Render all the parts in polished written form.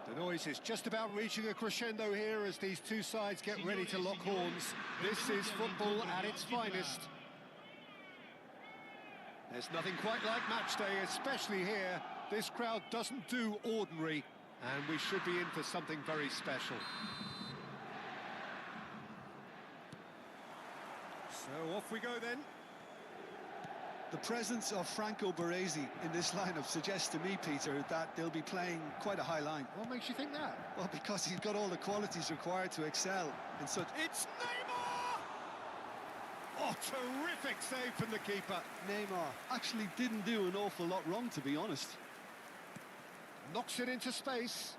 The noise is just about reaching a crescendo here as these two sides get ready to lock horns. This is football at its finest. There's nothing quite like match day, especially here. This crowd doesn't do ordinary, and we should be in for something very special. So off we go then. The presence of Franco Baresi in this lineup suggests to me, Peter, that they'll be playing quite a high line. What makes you think that? Well, because he's got all the qualities required to excel in such... It's Neymar! Oh, terrific save from the keeper. Neymar actually didn't do an awful lot wrong, to be honest. Knocks it into space.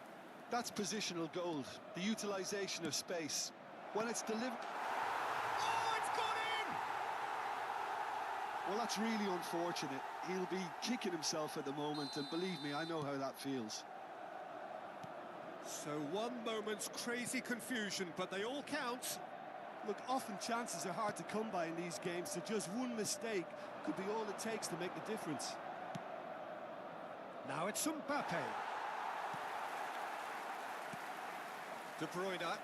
That's positional gold, the utilisation of space. When it's delivered... Well, that's really unfortunate. He'll be kicking himself at the moment, and believe me, I know how that feels. So one moment's crazy confusion, but they all count. Look, often chances are hard to come by in these games, so just one mistake could be all it takes to make the difference. Now it's Mbappe. De Bruyne.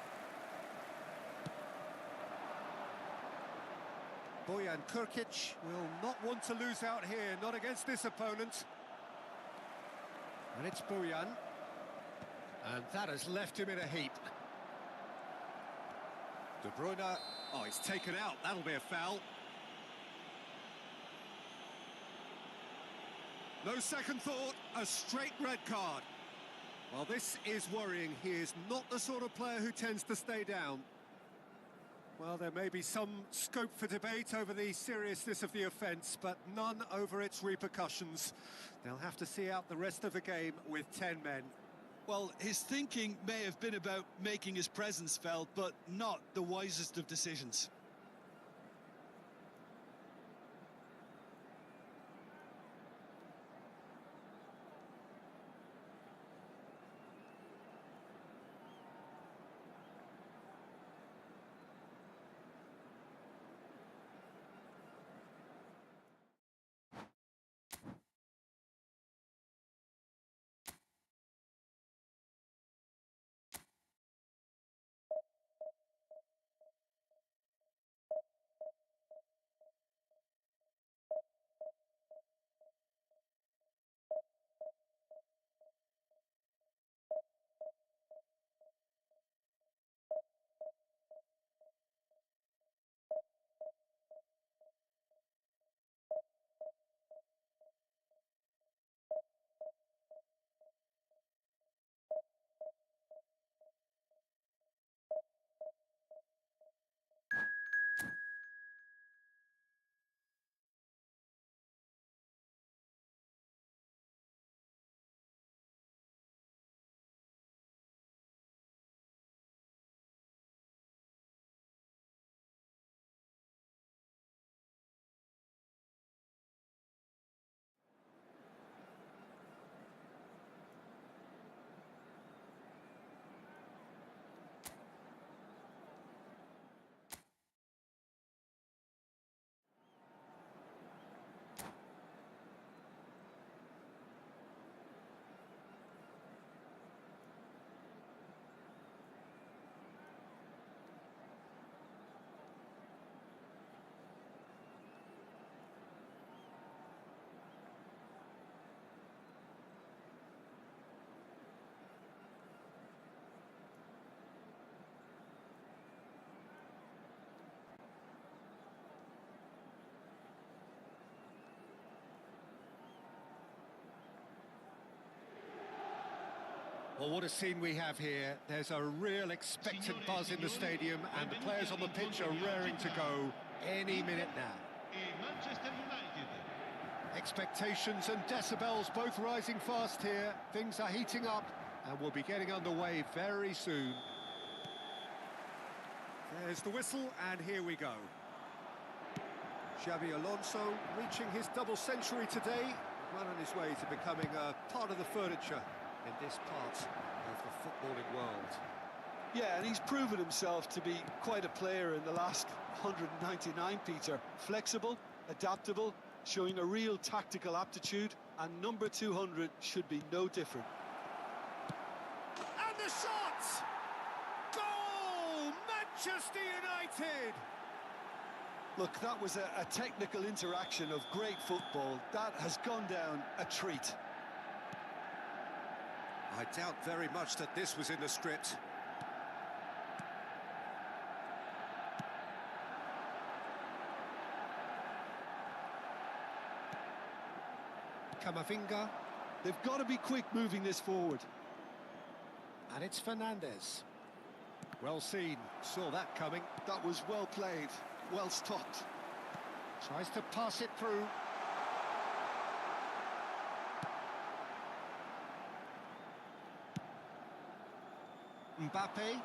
Bojan Krkić will not want to lose out here, not against this opponent. And it's Bojan. And that has left him in a heap. De Bruyne, oh, he's taken out, that'll be a foul. No second thought, a straight red card. Well, this is worrying. He is not the sort of player who tends to stay down. Well, there may be some scope for debate over the seriousness of the offence, but none over its repercussions. They'll have to see out the rest of the game with 10 men. Well, his thinking may have been about making his presence felt, but not the wisest of decisions. Well, what a scene we have here. There's a real expectant buzz in the stadium, and the players on the pitch are raring to go any minute now. Expectations and decibels both rising fast here. Things are heating up, and we'll be getting underway very soon. There's the whistle, and here we go. Xabi Alonso reaching his double century today, well on his way to becoming a part of the furniture in this part of the footballing world. Yeah, and he's proven himself to be quite a player in the last 199, Peter. Flexible, adaptable, showing a real tactical aptitude, and number 200 should be no different. Manchester United! Look, that was a technical interaction of great football. That has gone down a treat. I doubt very much that this was in the script. Camavinga. They've got to be quick moving this forward. And it's Fernandes. Well seen, saw that coming. That was well played, well stopped. Tries to pass it through. Mbappe.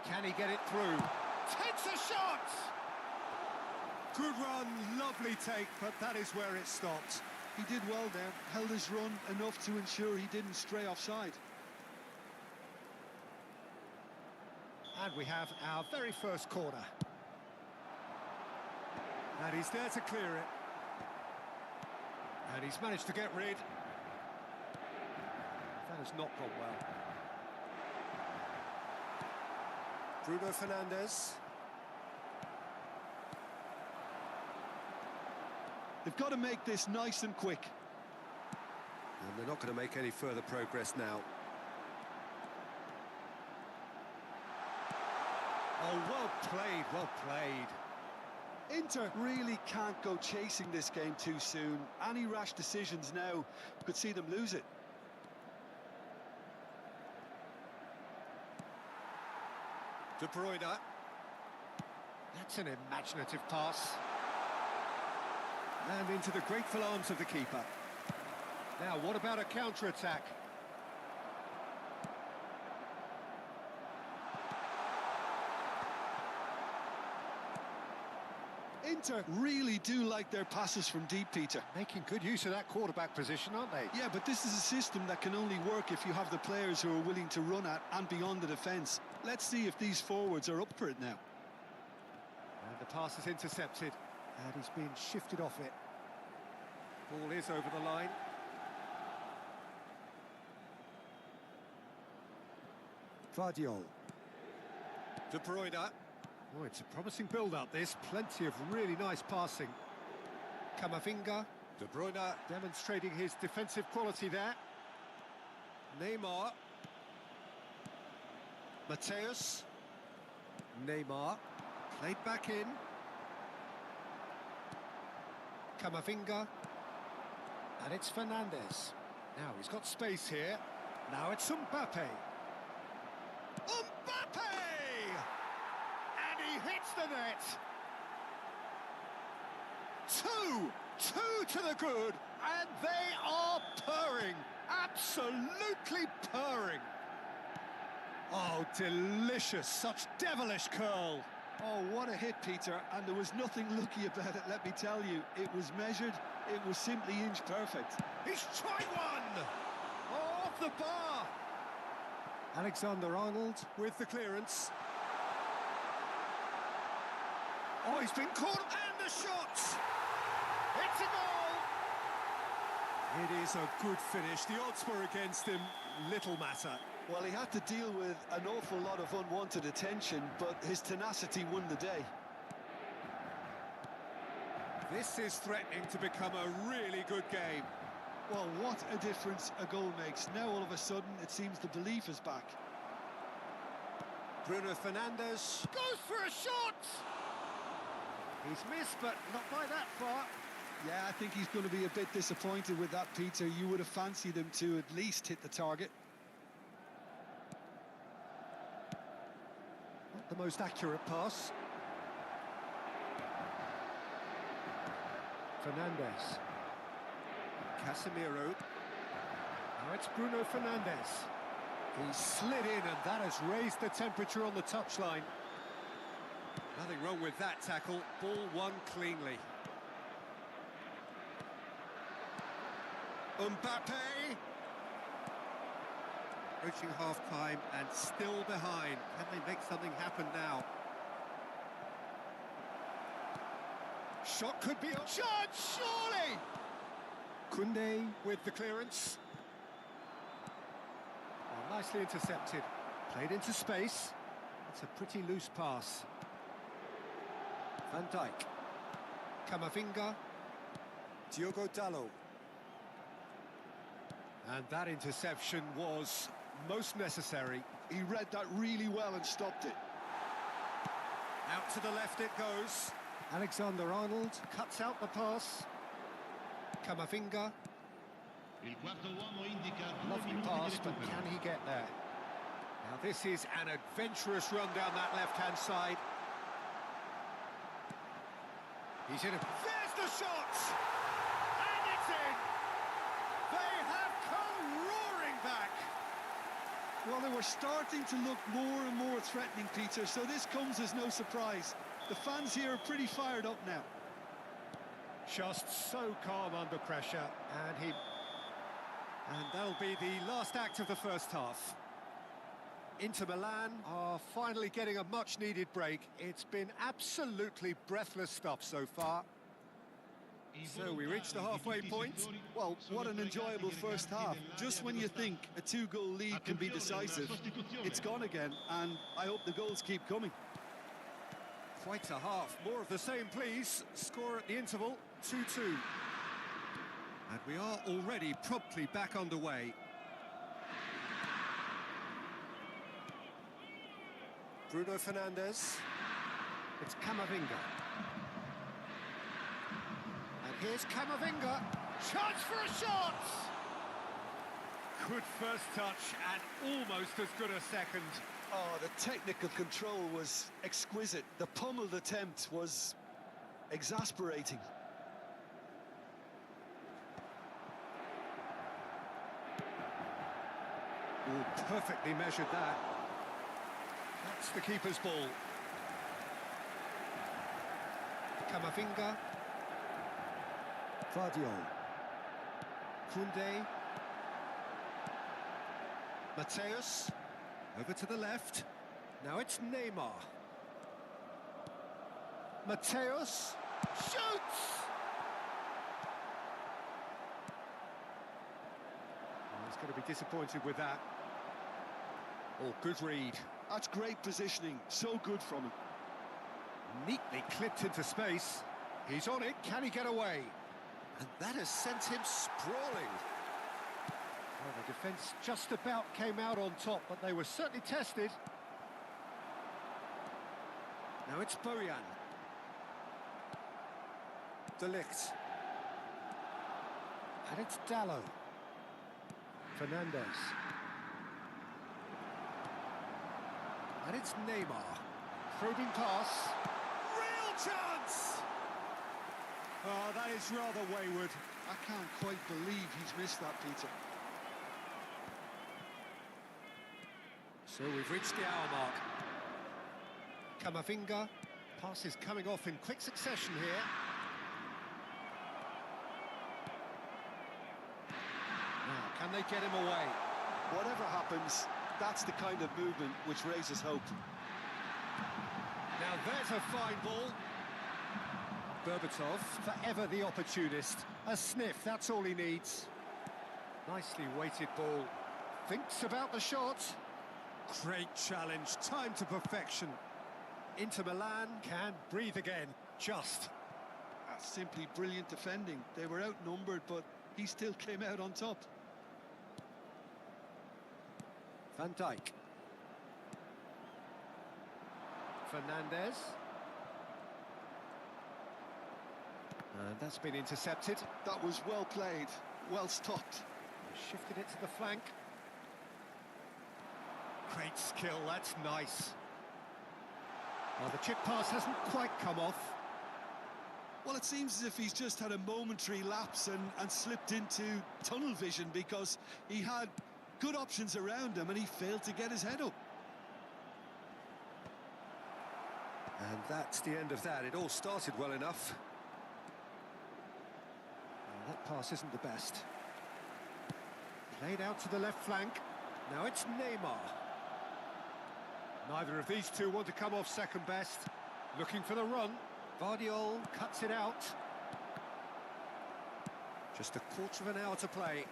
Can he get it through? Takes a shot! Good run, lovely take, but that is where it stopped. He did well there, held his run enough to ensure he didn't stray offside. And we have our very first corner. And he's there to clear it. And he's managed to get rid. That has not gone well. Bruno Fernandes. They've got to make this nice and quick. And they're not going to make any further progress now. Oh, well played, well played. Inter really can't go chasing this game too soon. Any rash decisions now could see them lose it. De Bruyne. That's an imaginative pass. And into the grateful arms of the keeper. Now, what about a counter-attack? Inter really do like their passes from deep, Peter. Making good use of that quarterback position, aren't they? Yeah, but this is a system that can only work if you have the players who are willing to run at and beyond the defence. Let's see if these forwards are up for it now. And the pass is intercepted. And he's been shifted off it. Ball is over the line. Vardiol. De Bruyne. Oh, it's a promising build-up, this. Plenty of really nice passing. Camavinga. De Bruyne demonstrating his defensive quality there. Neymar. Mateus. Neymar. Played back in. Camavinga. And it's Fernandes. Now he's got space here. Now it's Mbappe. Mbappe! And he hits the net. Two to the good, and they are purring. Absolutely purring. Oh, delicious. Such devilish curl. Oh, what a hit, Peter, and there was nothing lucky about it, let me tell you. It was measured, it was simply inch perfect. He's tried one! Oh, off the bar! Alexander-Arnold with the clearance. Oh, he's been caught, and the shot! It's a goal! It is a good finish. The odds were against him, little matter. Well, he had to deal with an awful lot of unwanted attention, but his tenacity won the day. This is threatening to become a really good game. Well, what a difference a goal makes. Now, all of a sudden, it seems the belief is back. Bruno Fernandes goes for a shot! He's missed, but not by that far. Yeah, I think he's going to be a bit disappointed with that, Peter. You would have fancied him to at least hit the target. Not the most accurate pass. Fernandes. Casemiro. Now it's Bruno Fernandes. He slid in, and that has raised the temperature on the touchline. Nothing wrong with that tackle. Ball won cleanly. Mbappe. Approaching half-time and still behind. Can they make something happen now? Shot could be a shot, surely! Koundé with the clearance. Nicely intercepted. Played into space. It's a pretty loose pass. Van Dijk. Camavinga. Diogo Dalot. And that interception was most necessary. He read that really well and stopped it. Out to the left it goes. Alexander-Arnold cuts out the pass. Camavinga. Lovely pass, but can he get there? Now this is an adventurous run down that left-hand side. He's in a... There's the shot! And it's in! They have come roaring back! Well, they were starting to look more and more threatening, Peter, so this comes as no surprise. The fans here are pretty fired up now. Just so calm under pressure, and that'll be the last act of the first half. Inter Milan are finally getting a much-needed break. It's been absolutely breathless stuff so far. So we reached the halfway point. Well, what an enjoyable first half. Just when you think a two-goal lead can be decisive, it's gone again, and I hope the goals keep coming. Quite a half. More of the same, please. Score at the interval, 2-2. And we are already promptly back underway. Bruno Fernandes. It's Camavinga. And here's Camavinga. Chance for a shot! Good first touch and almost as good a second. Oh, the technical control was exquisite. The pummeled attempt was exasperating. Oh, perfectly measured that. That's the keeper's ball. Camavinga. Vardiol. Koundé. Mateus. Over to the left. Now it's Neymar. Mateus. Shoots! Oh, he's going to be disappointed with that. Oh, good read. That's great positioning. So good from him. Neatly clipped into space. He's on it. Can he get away? And that has sent him sprawling. Well, the defence just about came out on top, but they were certainly tested. Now it's Bojan. De Ligt. And it's Dalot. Fernandes. And it's Neymar. Probing pass. Real chance! Oh, that is rather wayward. I can't quite believe he's missed that, Peter. So we've reached the hour mark. Camavinga. Pass is coming off in quick succession here. Now, can they get him away? Whatever happens, that's the kind of movement which raises hope. Now there's a fine ball. Berbatov, forever the opportunist. A sniff, that's all he needs. Nicely weighted ball. Thinks about the shot. Great challenge, time to perfection. Inter Milan can breathe again, just. That's simply brilliant defending. They were outnumbered, but he still came out on top. Van Dijk. Fernandes. And that's been intercepted. That was well played, well stopped. Shifted it to the flank. Great skill, that's nice. Well, the chip pass hasn't quite come off. Well, it seems as if he's just had a momentary lapse and slipped into tunnel vision, because he had good options around him and he failed to get his head up. And that's the end of that. It all started well enough. Well, that pass isn't the best. Played out to the left flank. Now it's Neymar. Neither of these two want to come off second best. Looking for the run. Vardiol cuts it out. Just a quarter of an hour to play.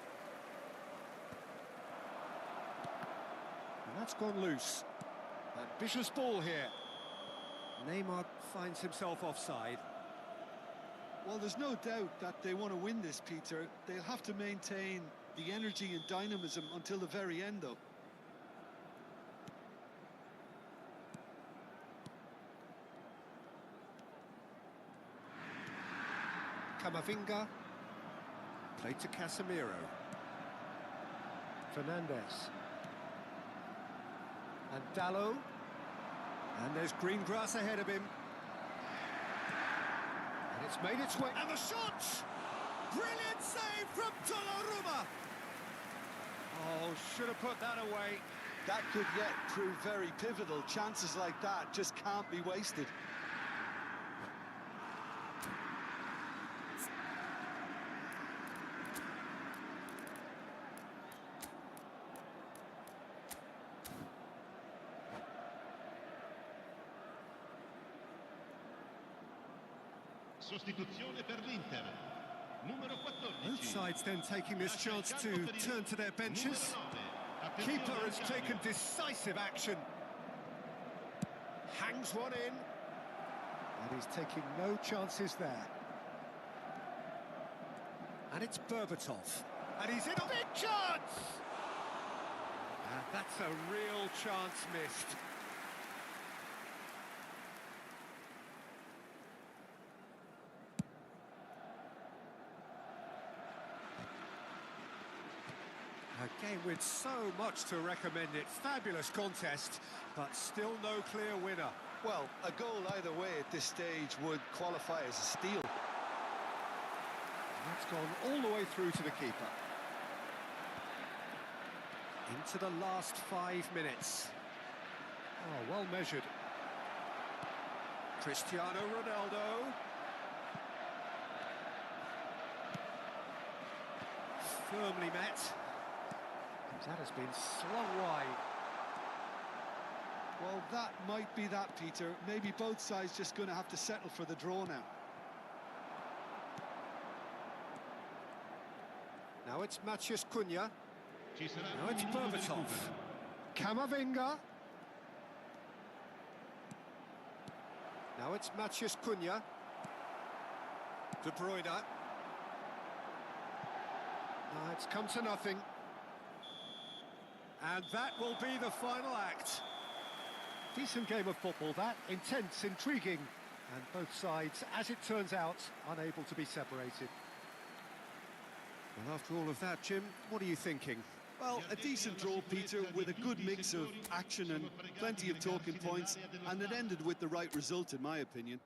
That's gone loose. Ambitious ball here. Neymar finds himself offside. Well, there's no doubt that they want to win this, Peter. They'll have to maintain the energy and dynamism until the very end, though. Camavinga. Played to Casemiro. Fernandez. And Dallo. And there's green grass ahead of him. And it's made its way. And the shot! Brilliant save from Donnarumma! Oh, should have put that away. That could yet prove very pivotal. Chances like that just can't be wasted. Sostituzione per l'Inter. Numero 14. Both sides then taking this chance to turn to their benches. Keeper has taken decisive action. Hangs one in. And he's taking no chances there. And it's Berbatov. And he's in a big chance! And that's a real chance missed. A game with so much to recommend it. Fabulous contest, but still no clear winner. Well, a goal either way at this stage would qualify as a steal. That's gone all the way through to the keeper. Into the last 5 minutes. Oh, well measured. Cristiano Ronaldo. Firmly met. That has been slung wide. Well, that might be that, Peter. Maybe both sides just going to have to settle for the draw now. Now it's Matheus Cunha. Ci sarà Now un it's minuto di Berbatov. recupero. Camavinga. Now it's Matheus Cunha. De Bruyne. Now it's come to nothing. And that will be the final act. Decent game of football, that. Intense, intriguing. And both sides, as it turns out, unable to be separated. Well, after all of that, Jim, what are you thinking? Well, a decent draw, Peter, with a good mix of action and plenty of talking points, and it ended with the right result, in my opinion.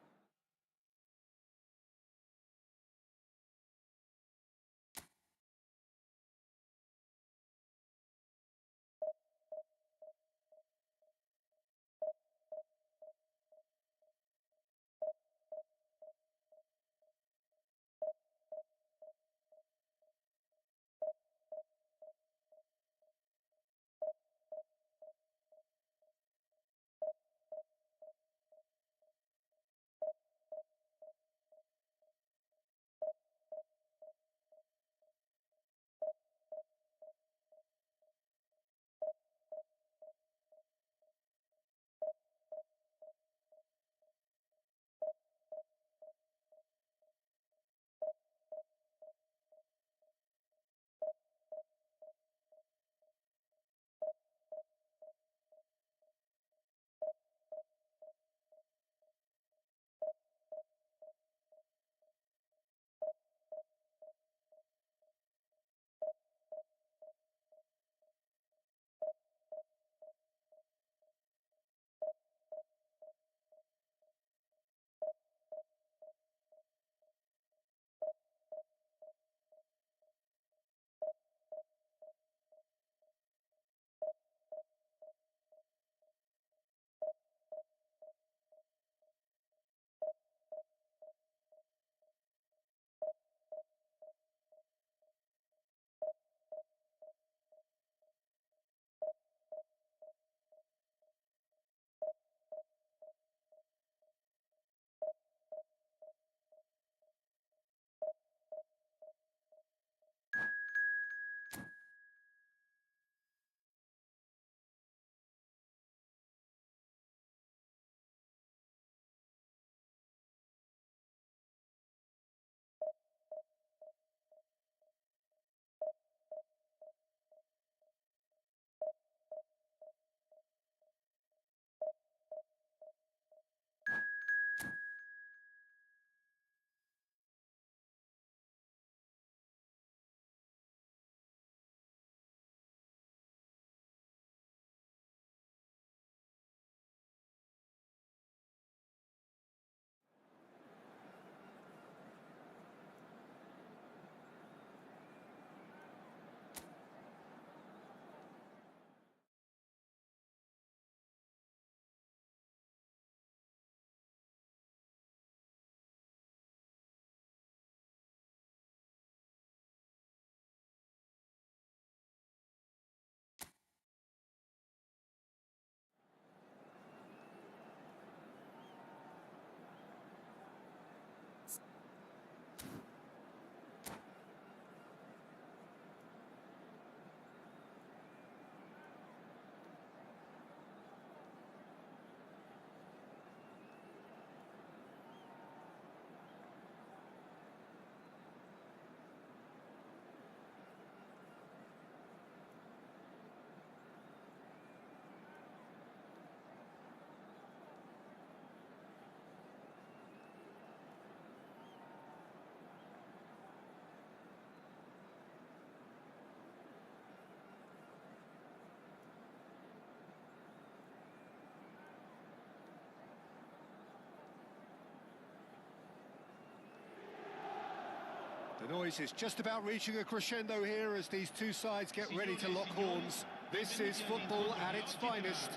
The noise is just about reaching a crescendo here as these two sides get ready to lock horns. This is football at its finest.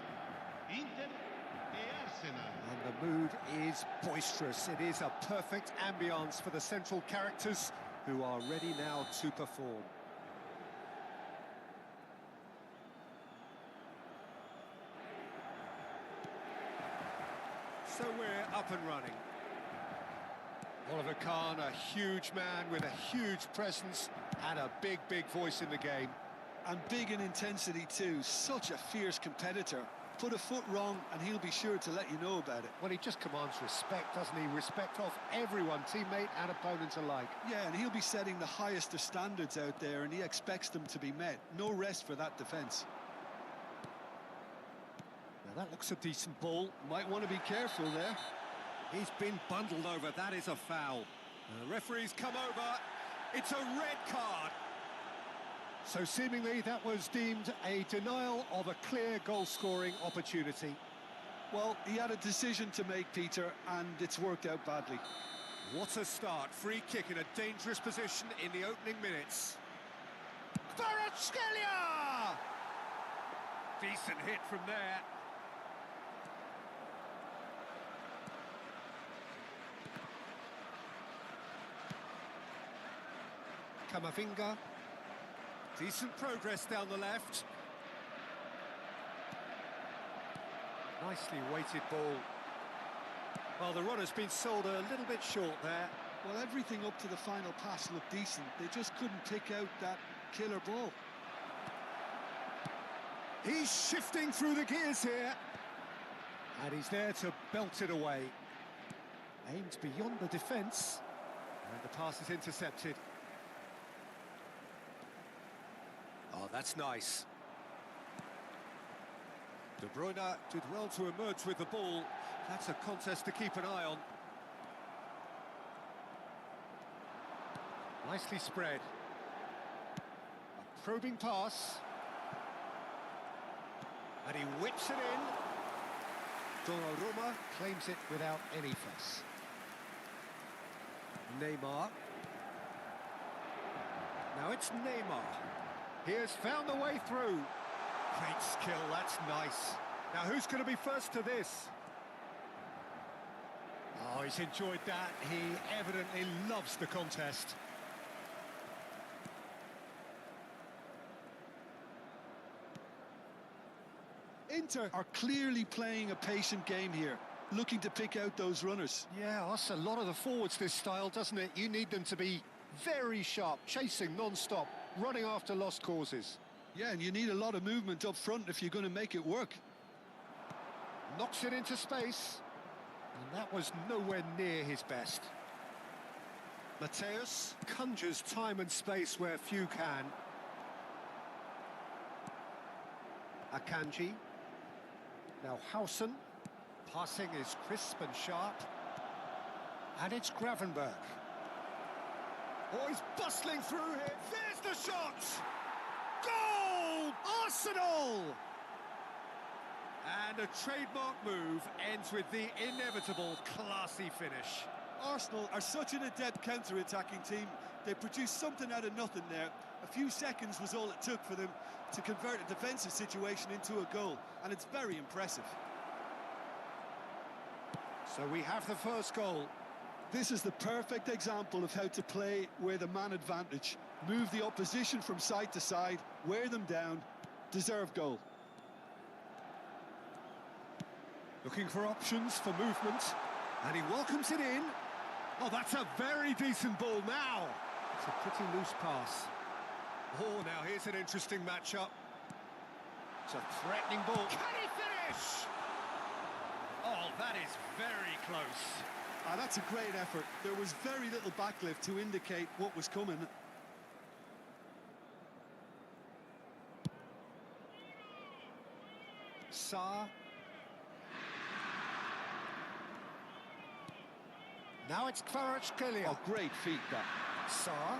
Inter e Arsenal. And the mood is boisterous. It is a perfect ambience for the central characters who are ready now to perform. So we're up and running. Oliver Kahn, a huge man with a huge presence and a big, big voice in the game. And big in intensity too, such a fierce competitor. Put a foot wrong and he'll be sure to let you know about it. Well, he just commands respect, doesn't he? Respect of everyone, teammate and opponent alike. Yeah, and he'll be setting the highest of standards out there and he expects them to be met. No rest for that defence. Now that looks a decent ball. Might want to be careful there. He's been bundled over, that is a foul. The referee's come over, it's a red card. So seemingly that was deemed a denial of a clear goal-scoring opportunity. Well, he had a decision to make, Peter, and it's worked out badly. What a start, free kick in a dangerous position in the opening minutes. Kvaratskhelia! Decent hit from there. Kamavinga. Decent progress down the left. Nicely weighted ball. Well, the run has been sold a little bit short there. Well, everything up to the final pass looked decent. They just couldn't pick out that killer ball. He's shifting through the gears here. And he's there to belt it away. Aimed beyond the defence. And the pass is intercepted. Oh, that's nice. De Bruyne did well to emerge with the ball. That's a contest to keep an eye on. Nicely spread. A probing pass. And he whips it in. Donnarumma claims it without any fuss. Neymar. Now it's Neymar. He has found the way through. Great skill, that's nice. Now who's going to be first to this? Oh, he's enjoyed that. He evidently loves the contest. Inter are clearly playing a patient game here, looking to pick out those runners. Yeah, that's a lot of the forwards, this style, doesn't it? You need them to be very sharp, chasing non-stop, running after lost causes. Yeah, and you need a lot of movement up front if you're going to make it work. Knocks it into space. And that was nowhere near his best. Mateus conjures time and space where few can. Akanji. Now Hausen. Passing is crisp and sharp. And it's Gravenberch. Oh, he's bustling through here. There's the shot! Goal! Arsenal! And a trademark move ends with the inevitable classy finish. Arsenal are such an adept counter-attacking team. They produced something out of nothing there. A few seconds was all it took for them to convert a defensive situation into a goal, and it's very impressive. So we have the first goal. This is the perfect example of how to play with a man advantage. Move the opposition from side to side, wear them down, deserve goal. Looking for options for movement, and he welcomes it in. Oh, that's a very decent ball now. It's a pretty loose pass. Oh, now here's an interesting matchup. It's a threatening ball. Can he finish? Oh, that is very close. Ah, that's a great effort. There was very little backlift to indicate what was coming. Sarr. Now it's Kvaratskhelia. Oh, great feat, that. Sarr.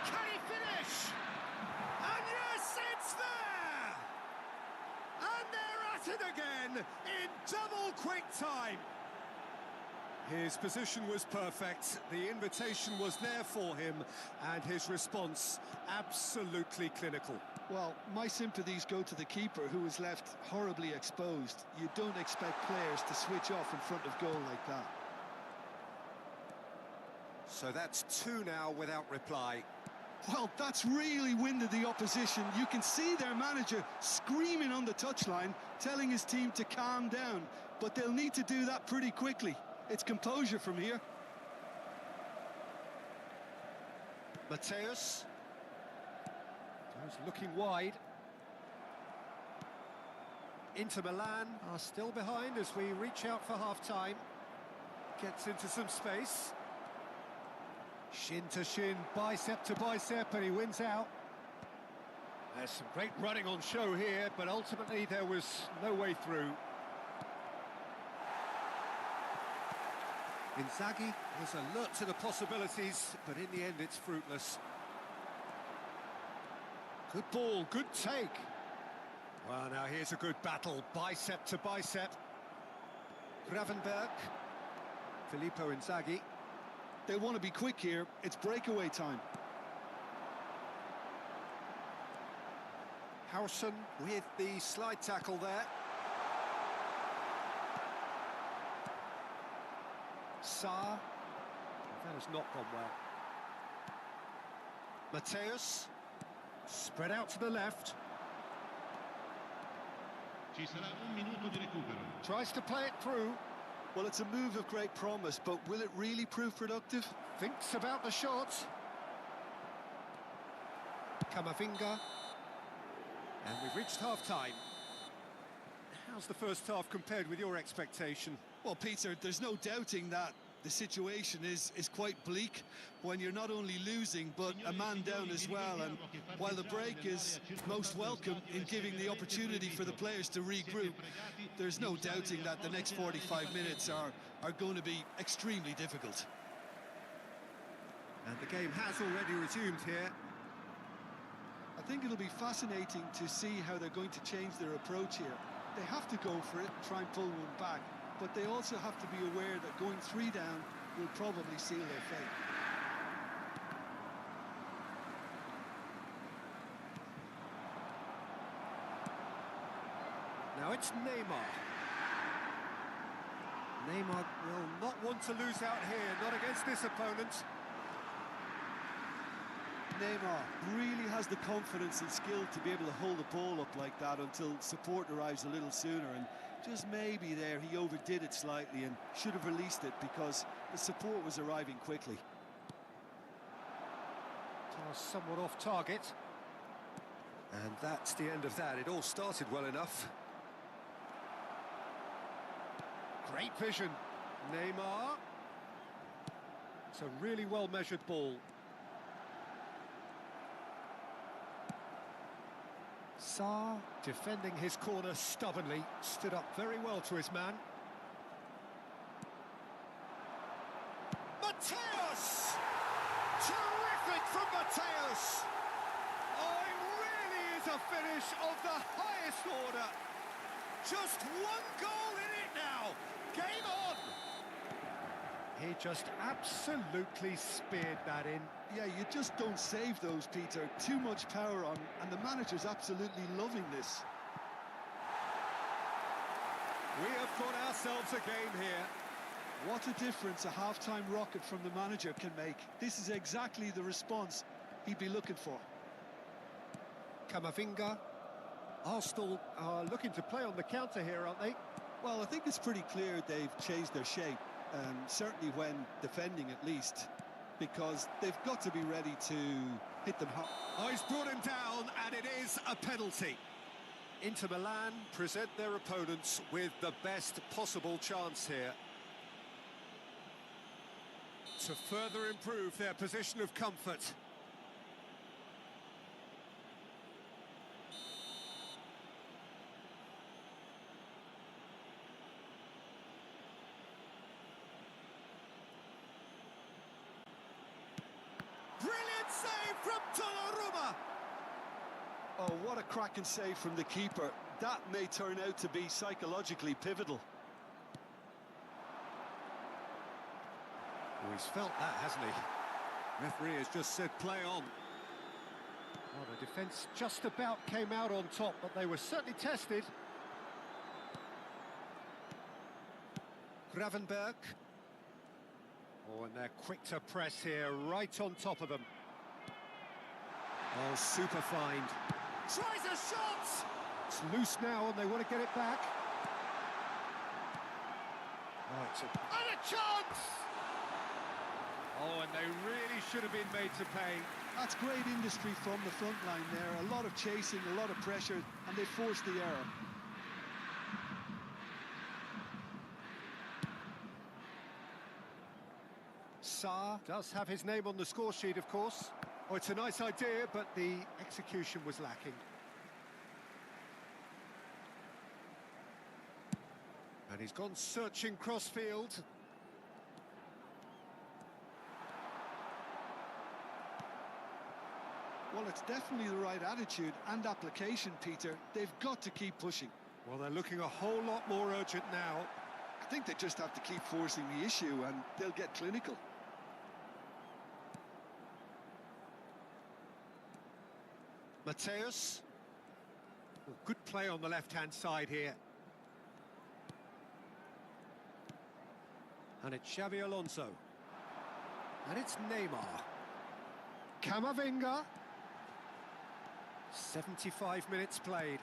Can he finish? And yes, it's there! And they're at it again in double quick time. His position was perfect, the invitation was there for him, and his response absolutely clinical. Well, my sympathies go to the keeper, who was left horribly exposed. You don't expect players to switch off in front of goal like that. So that's two now without reply. Well, that's really winded the opposition. You can see their manager screaming on the touchline, telling his team to calm down, but they'll need to do that pretty quickly. It's composure from here. Mateus. He's looking wide. Inter Milan are still behind as we reach out for half-time. Gets into some space. Shin to shin, bicep to bicep, and he wins out. There's some great running on show here, but ultimately there was no way through. Inzaghi is alert to the possibilities, but in the end it's fruitless. Good ball, good take. Well, now here's a good battle, bicep to bicep. Gravenberg, Filippo Inzaghi. They want to be quick here. It's breakaway time. Harrison with the slide tackle there. Saar. That has not gone well. Mateus. Spread out to the left. Ci sarà un minuto di recupero. Tries to play it through. Well, it's a move of great promise, but will it really prove productive? Thinks about the shot. Camavinga. And we've reached half-time. How's the first half compared with your expectation? Well, Peter, there's no doubting that the situation is quite bleak when you're not only losing, but a man down as well. And while the break is most welcome in giving the opportunity for the players to regroup, there's no doubting that the next 45 minutes are going to be extremely difficult. And the game has already resumed here. I think it'll be fascinating to see how they're going to change their approach here. They have to go for it and try and pull one back, but they also have to be aware that going 3 down will probably seal their fate. Now it's Neymar. Neymar will not want to lose out here, not against this opponent. Neymar really has the confidence and skill to be able to hold the ball up like that until support arrives a little sooner, and just maybe there he overdid it slightly and should have released it because the support was arriving quickly. Somewhat off target. And that's the end of that. It all started well enough. Great vision. Neymar. It's a really well-measured ball. Saar, defending his corner stubbornly, stood up very well to his man. Mateus! Terrific from Mateus! Oh, it really is a finish of the highest order. Just one goal in it now. Game on! He just absolutely speared that in. Yeah, you just don't save those, Peter. Too much power on, and the manager's absolutely loving this. We have got ourselves a game here. What a difference a half-time rocket from the manager can make. This is exactly the response he'd be looking for. Camavinga. Arsenal are looking to play on the counter here, aren't they? Well, I think it's pretty clear they've changed their shape, certainly when defending at least, because they've got to be ready to hit them hard. Oh, he's brought him down, and it is a penalty. Inter Milan present their opponents with the best possible chance here to further improve their position of comfort. Brilliant save from Donnarumma. Oh, what a cracking save from the keeper. That may turn out to be psychologically pivotal. He's felt that, hasn't he? Referee has just said play on. Well, the defence just about came out on top, but they were certainly tested. Gravenberg. Oh, and they're quick to press here, right on top of them. Oh, super find. Tries a shot! It's loose now and they want to get it back. Oh, and a chance! Oh, and they really should have been made to pay. That's great industry from the front line there. A lot of chasing, a lot of pressure, and they forced the error. Sarr does have his name on the score sheet, of course. Oh, it's a nice idea, but the execution was lacking. And he's gone searching crossfield. Well, it's definitely the right attitude and application, Peter. They've got to keep pushing. Well, they're looking a whole lot more urgent now. I think they just have to keep forcing the issue and they'll get clinical. Mateus. Oh, good play on the left-hand side here. And it's Xabi Alonso. And it's Neymar. Camavinga. 75 minutes played.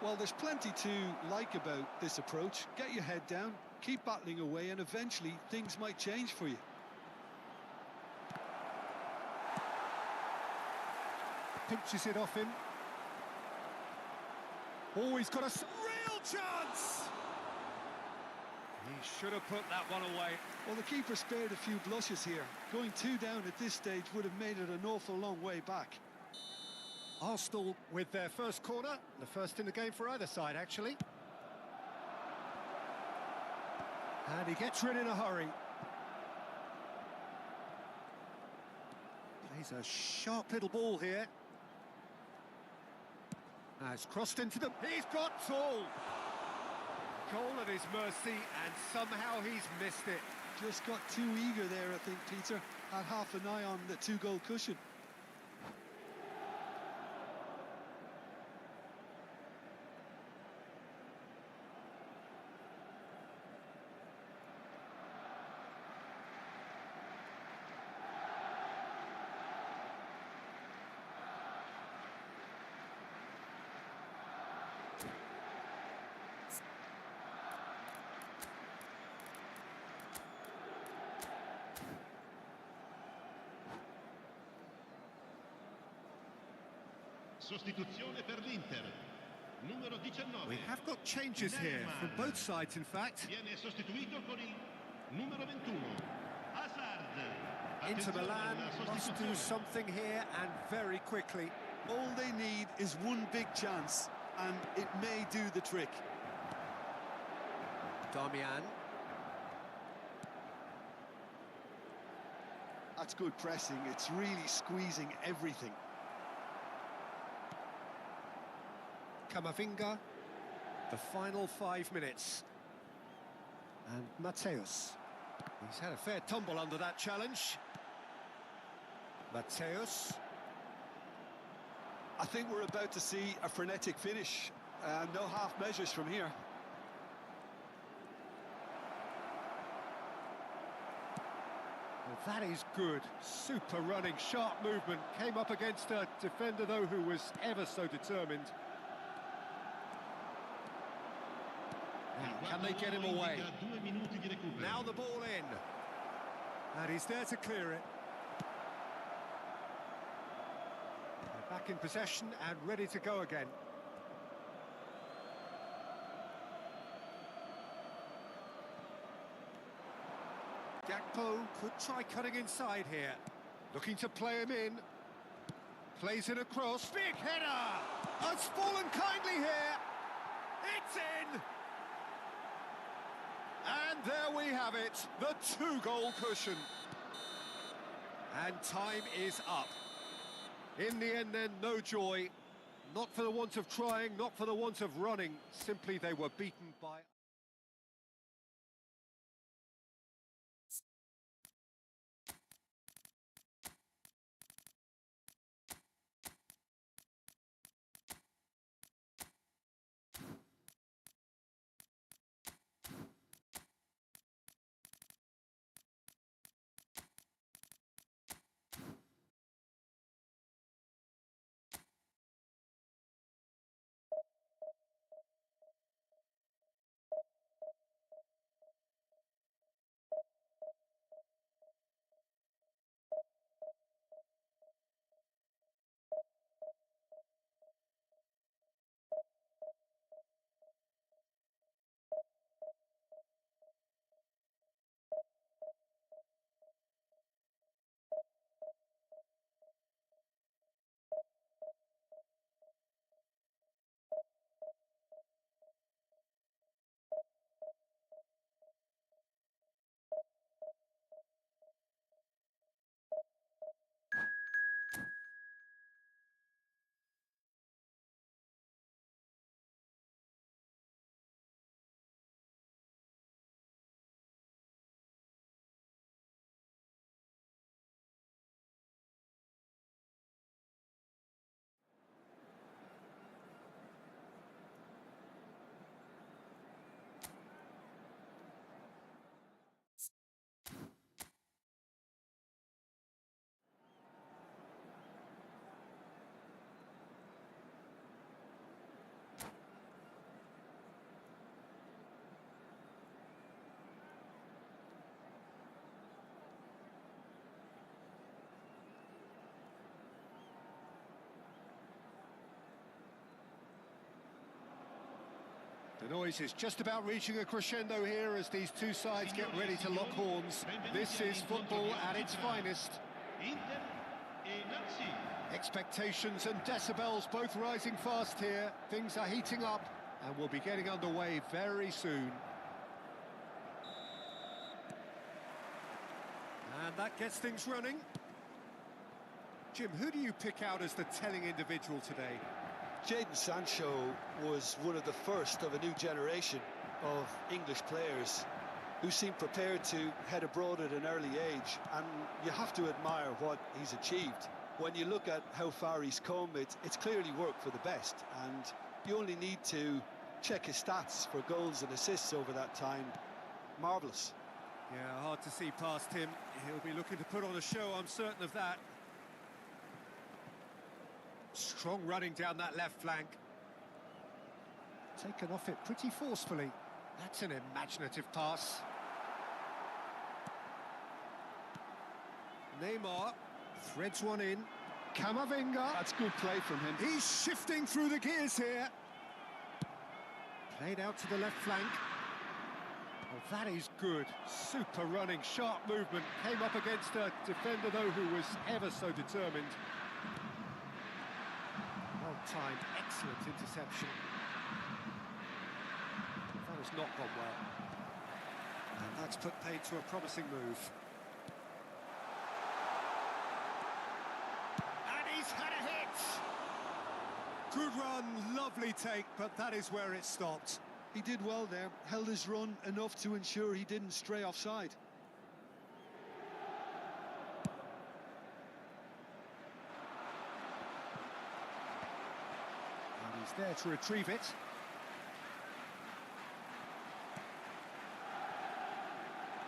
Well, there's plenty to like about this approach. Get your head down, keep battling away, and eventually things might change for you. Pinches it off him. Oh, he's got a real chance! He should have put that one away. Well, the keeper spared a few blushes here. Going 2 down at this stage would have made it an awful long way back. Arsenal with their first corner, the first in the game for either side, actually. And he gets rid in a hurry. Plays a sharp little ball here. Has crossed into the... He's got all! Goal at his mercy, and somehow he's missed it. Just got too eager there, I think, Peter. Had half an eye on the 2-goal cushion. Sostituzione per l'Inter. Numero 19. We have got changes here from both sides, in fact. Viene sostituito con il numero 21. Hazard. Inter Milan must do something here, and very quickly. All they need is one big chance, and it may do the trick. Darmian. That's good pressing. It's really squeezing everything. Camavinga. The final 5 minutes. And Mateus. He's had a fair tumble under that challenge. Mateus. I think we're about to see a frenetic finish. No half measures from here. Well, that is good. Super running, sharp movement. Came up against a defender, though, who was ever so determined. Now, can they get him away? Now the ball in. And he's there to clear it. They're back in possession and ready to go again. Gakpo could try cutting inside here. Looking to play him in. Plays it across. Big header! Has fallen kindly here. It's in! And there we have it, the 2-goal cushion. And time is up. In the end then, no joy. Not for the want of trying, not for the want of running. Simply they were beaten by... The noise is just about reaching a crescendo here as these two sides get ready to lock horns. This is football at its finest. Inter e Nazio. Expectations and decibels both rising fast here. Things are heating up and we'll be getting underway very soon. And that gets things running. Jim, who do you pick out as the telling individual today? Jadon Sancho was one of the first of a new generation of English players who seemed prepared to head abroad at an early age, and you have to admire what he's achieved. When you look at how far he's come, it's clearly worked for the best, and you only need to check his stats for goals and assists over that time. Marvellous. Yeah, hard to see past him. He'll be looking to put on a show, I'm certain of that. Strong running down that left flank. Taken off it pretty forcefully. That's an imaginative pass. Neymar threads one in. Camavinga. That's good play from him. He's shifting through the gears here. Played out to the left flank. Oh, that is good. Super running, sharp movement. Came up against a defender, though, who was ever so determined. Well-timed, excellent interception. That has not gone well. And that's put paid to a promising move. And he's had a hit! Good run, lovely take, but that is where it stopped. He did well there, held his run enough to ensure he didn't stray offside. And he's there to retrieve it.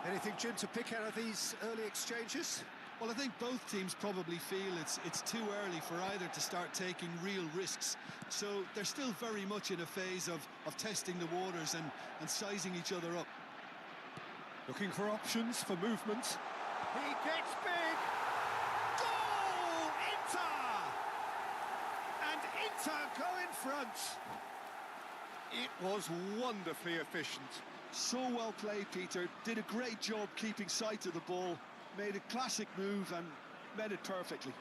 Anything, Jim, to pick out of these early exchanges? Well, I think both teams probably feel it's too early for either to start taking real risks. So they're still very much in a phase of testing the waters and sizing each other up. Looking for options, for movement. He gets big! Goal! Inter! And Inter go in front. It was wonderfully efficient. So well played, Peter. Did a great job keeping sight of the ball. Made a classic move and met it perfectly.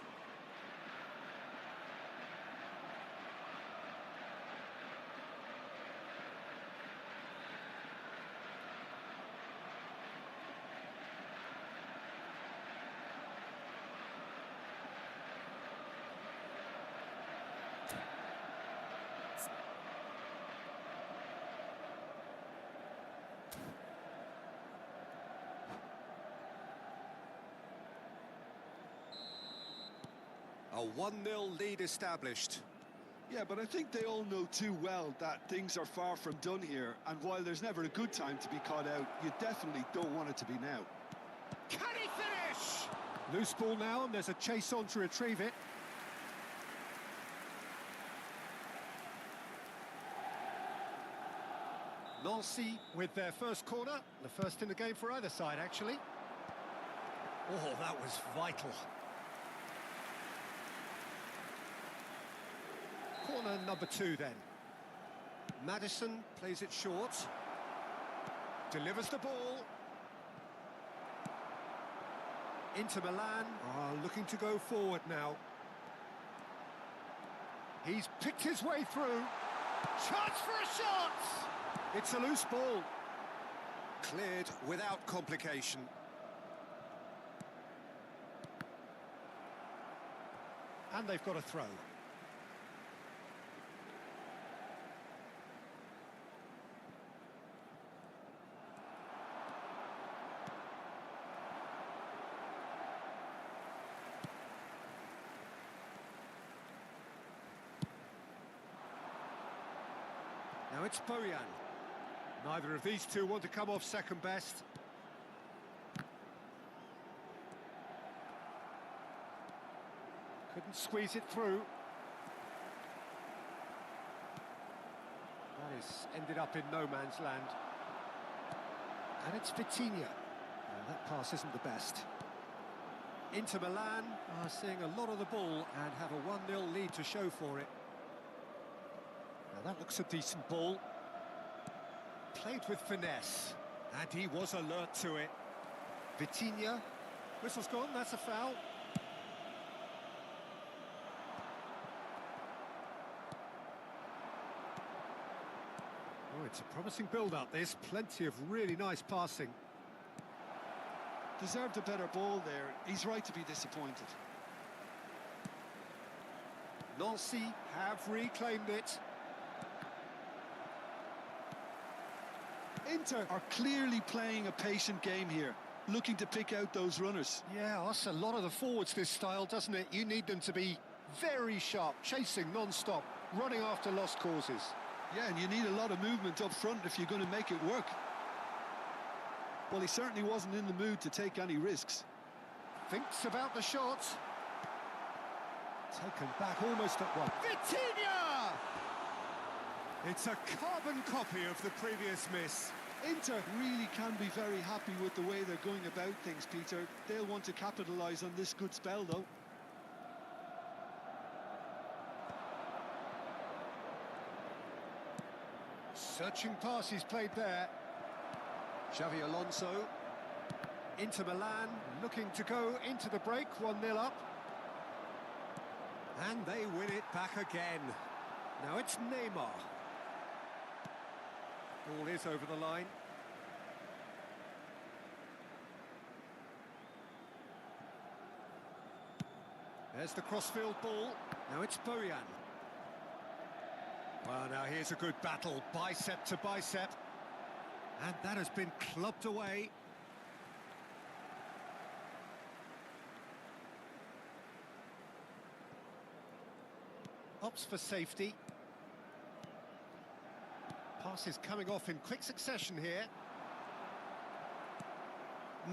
A 1-0 lead established. Yeah, but I think they all know too well that things are far from done here, and while there's never a good time to be caught out, you definitely don't want it to be now. Can he finish? Loose ball now, and there's a chase on to retrieve it. Nancy with their first corner, the first in the game for either side, actually. Oh, that was vital. Corner number 2 then. Maddison plays it short. Delivers the ball. Inter Milan are looking to go forward now. He's picked his way through. Chance for a shot! It's a loose ball. Cleared without complication. And they've got a throw. Now it's Bojan. Neither of these two want to come off second best. Couldn't squeeze it through. That has ended up in no man's land. And it's Vitinha. Well, that pass isn't the best. Inter Milan are seeing a lot of the ball and have a 1-0 lead to show for it. Now that looks a decent ball. Played with finesse, and he was alert to it. Vitinha, whistle's gone, that's a foul. Oh, it's a promising build-up, this. Plenty of really nice passing. Deserved a better ball there. He's right to be disappointed. Nancy have reclaimed it. Inter are clearly playing a patient game here, looking to pick out those runners. Yeah, that's a lot of the forwards, this style, doesn't it? You need them to be very sharp, chasing non-stop, running after lost causes. Yeah, and you need a lot of movement up front if you're going to make it work. Well, he certainly wasn't in the mood to take any risks. Thinks about the shot. Taken back almost at one. Vitinha! It's a carbon copy of the previous miss. Inter really can be very happy with the way they're going about things, Peter. They'll want to capitalise on this good spell, though. Searching pass he's played there. Xavi Alonso. Inter Milan looking to go into the break, 1-0 up. And they win it back again. Now it's Neymar. Ball is over the line. There's the crossfield ball. Now it's Bojan. Well, now here's a good battle, bicep to bicep. And that has been clubbed away. Opts for safety. Passes coming off in quick succession here.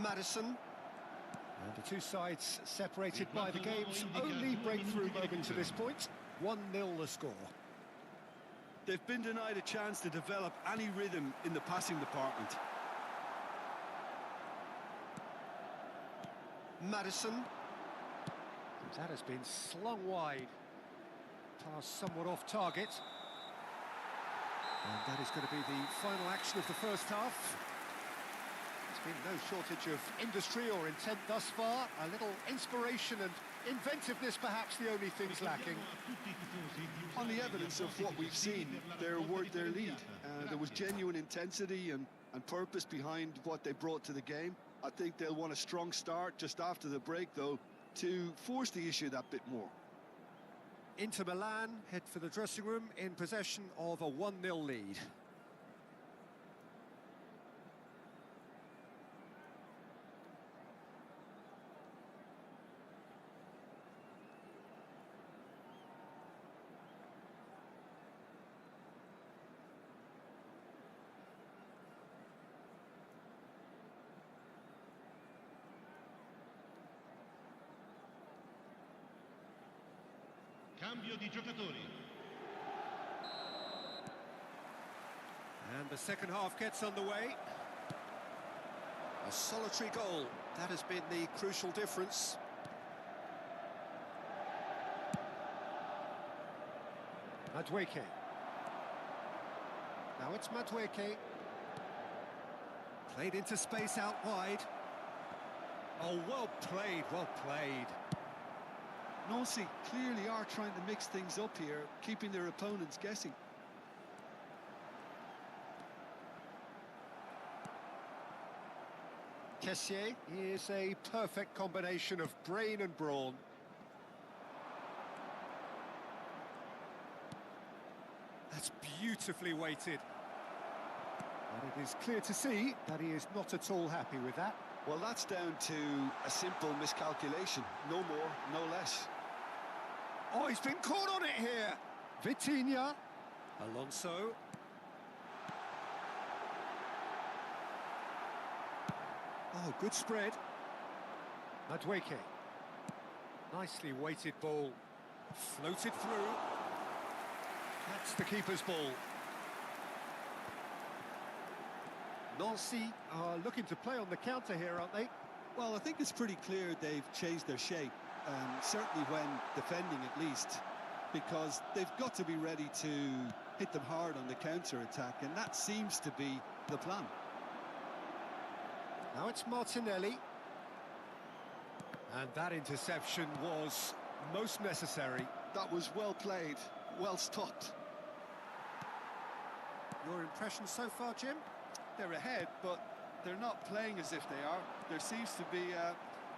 Madison. And the two sides separated by the game's only breakthrough moment to this point. 1-0 the score. They've been denied a chance to develop any rhythm in the passing department. Madison. That has been slung wide. Pass somewhat off target. And that is going to be the final action of the first half. There's been no shortage of industry or intent thus far. A little inspiration and inventiveness, perhaps the only things lacking. On the evidence of what we've seen, they're worth their lead. There was genuine intensity and purpose behind what they brought to the game. I think they'll want a strong start just after the break, though, to force the issue that bit more. Inter Milan head for the dressing room in possession of a 1-0 lead. Cambio di giocatori. And the second half gets underway. A solitary goal, that has been the crucial difference. Madueke. Now it's Madueke. Played into space out wide. Oh, well played, well played. Nancy clearly are trying to mix things up here, keeping their opponents guessing. Kessié is a perfect combination of brain and brawn. That's beautifully weighted. And it is clear to see that he is not at all happy with that. Well, that's down to a simple miscalculation. No more, no less. Oh, he's been caught on it here. Vitinha. Alonso. Oh, good spread. Madueke. Nicely weighted ball. Floated through. That's the keeper's ball. Nancy are looking to play on the counter here, aren't they? Well, I think it's pretty clear they've changed their shape, certainly when defending at least, because they've got to be ready to hit them hard on the counter-attack, and that seems to be the plan. Now it's Martinelli. And that interception was most necessary. That was well played, well stopped. Your impression so far, Jim? They're ahead, but they're not playing as if they are. There seems to be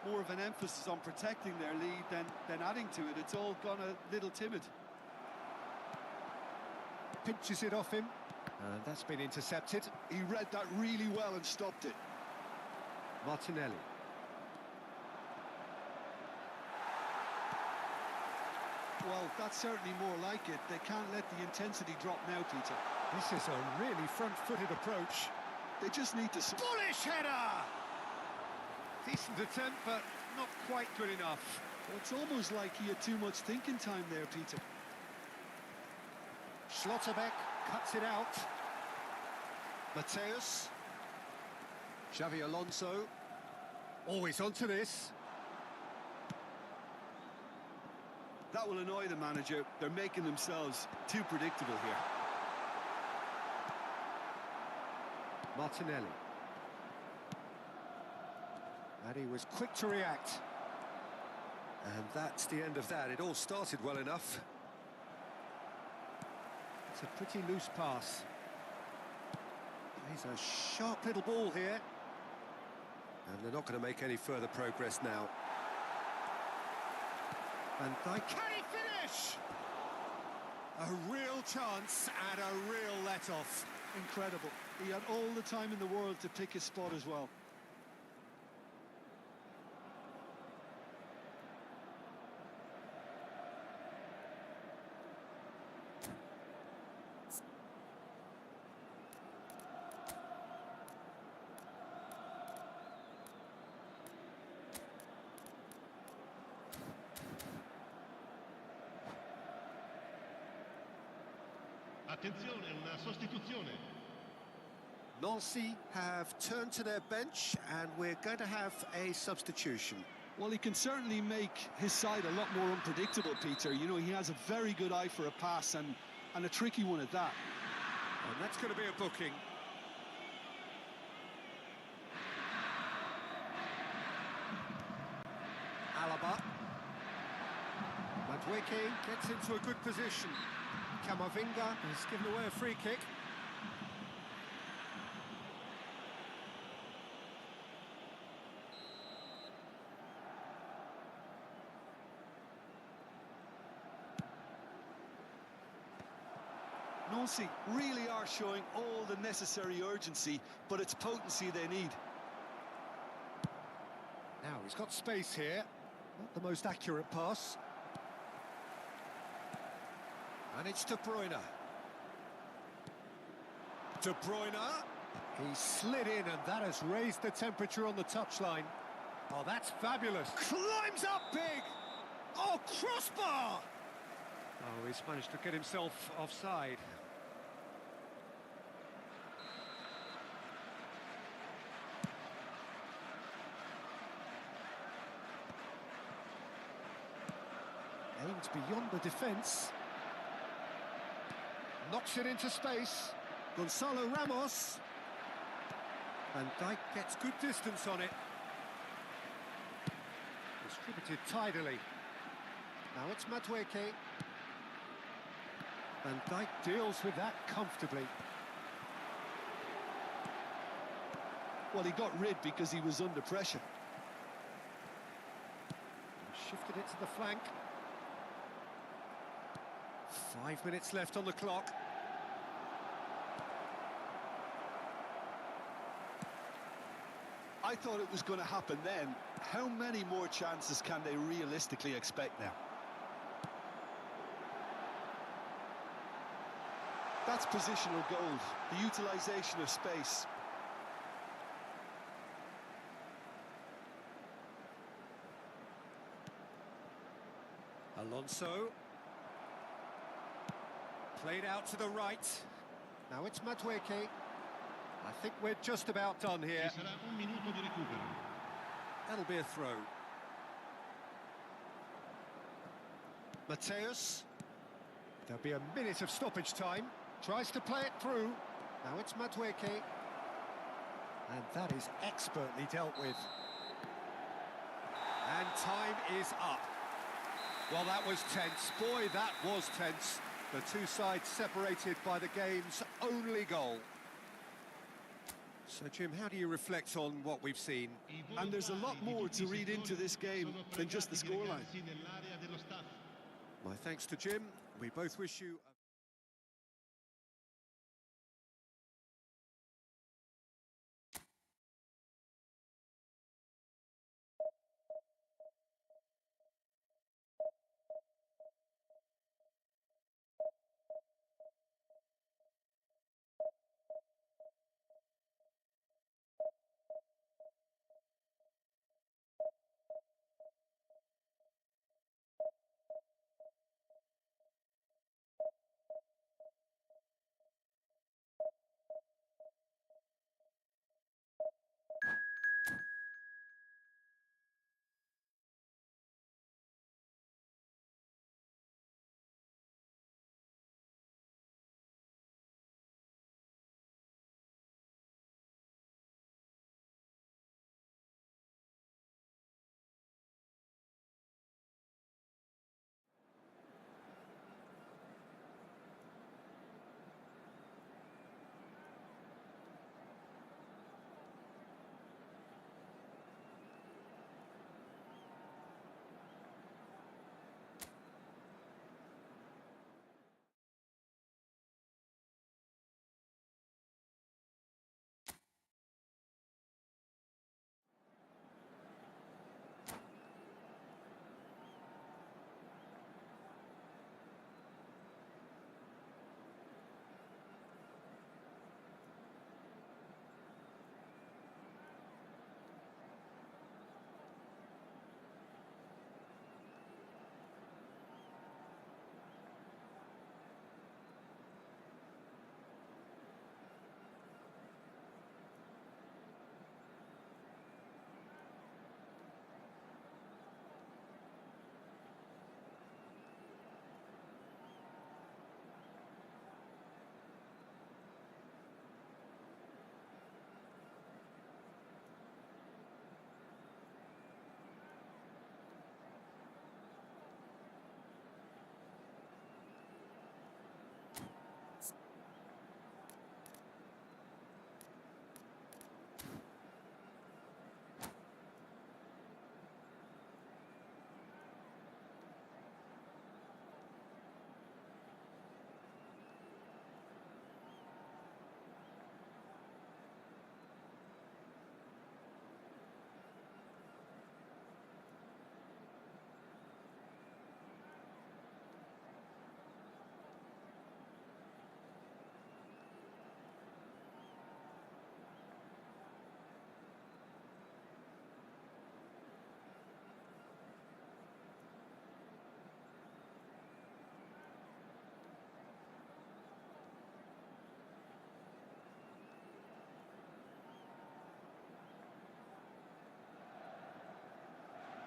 more of an emphasis on protecting their lead than adding to it. It's all gone a little timid. Pinches it off him, and that's been intercepted. He read that really well and stopped it. Martinelli. Well, that's certainly more like it. They can't let the intensity drop now, Peter. This is a really front-footed approach. They just need to... Bullish header! Decent attempt, but not quite good enough. Well, it's almost like he had too much thinking time there, Peter. Schlotterbeck cuts it out. Mateus. Xavi Alonso. Always onto this. That will annoy the manager. They're making themselves too predictable here. Martinelli. And he was quick to react. And that's the end of that. It all started well enough. It's a pretty loose pass. He's a sharp little ball here. And they're not going to make any further progress now. And can he finish? A real chance and a real let-off. Incredible. He had all the time in the world to pick his spot as well. Attenzione, una sostituzione. Nancy have turned to their bench and we're going to have a substitution. Well, he can certainly make his side a lot more unpredictable, Peter. You know, he has a very good eye for a pass and a tricky one at that. And that's going to be a booking. Alaba. Madueke gets into a good position. Camavinga has given away a free kick. Nancy really are showing all the necessary urgency, but it's potency they need. Now he's got space here. Not the most accurate pass. And it's De Bruyne. De Bruyne. He slid in and that has raised the temperature on the touchline. Oh, that's fabulous. Climbs up big. Oh, crossbar. Oh, he's managed to get himself offside. Aimed beyond the defence. Knocks it into space. Gonzalo Ramos. Van Dijk gets good distance on it. Distributed tidily. Now it's Madueke. Van Dijk deals with that comfortably. Well, he got rid because he was under pressure. Shifted it to the flank. 5 minutes left on the clock. I thought it was going to happen then. How many more chances can they realistically expect now? That's positional gold, the utilisation of space. Alonso. Played out to the right. Now it's Madueke. I think we're just about done here. Ci sarà un minuto di recupero. That'll be a throw. Mateus. There'll be a minute of stoppage time. Tries to play it through. Now it's Madueke. And that is expertly dealt with. And time is up. Well, that was tense. Boy, that was tense. The two sides separated by the game's only goal. So, Jim, how do you reflect on what we've seen? And there's a lot more to read into this game than just the scoreline. My thanks to Jim. We both wish you...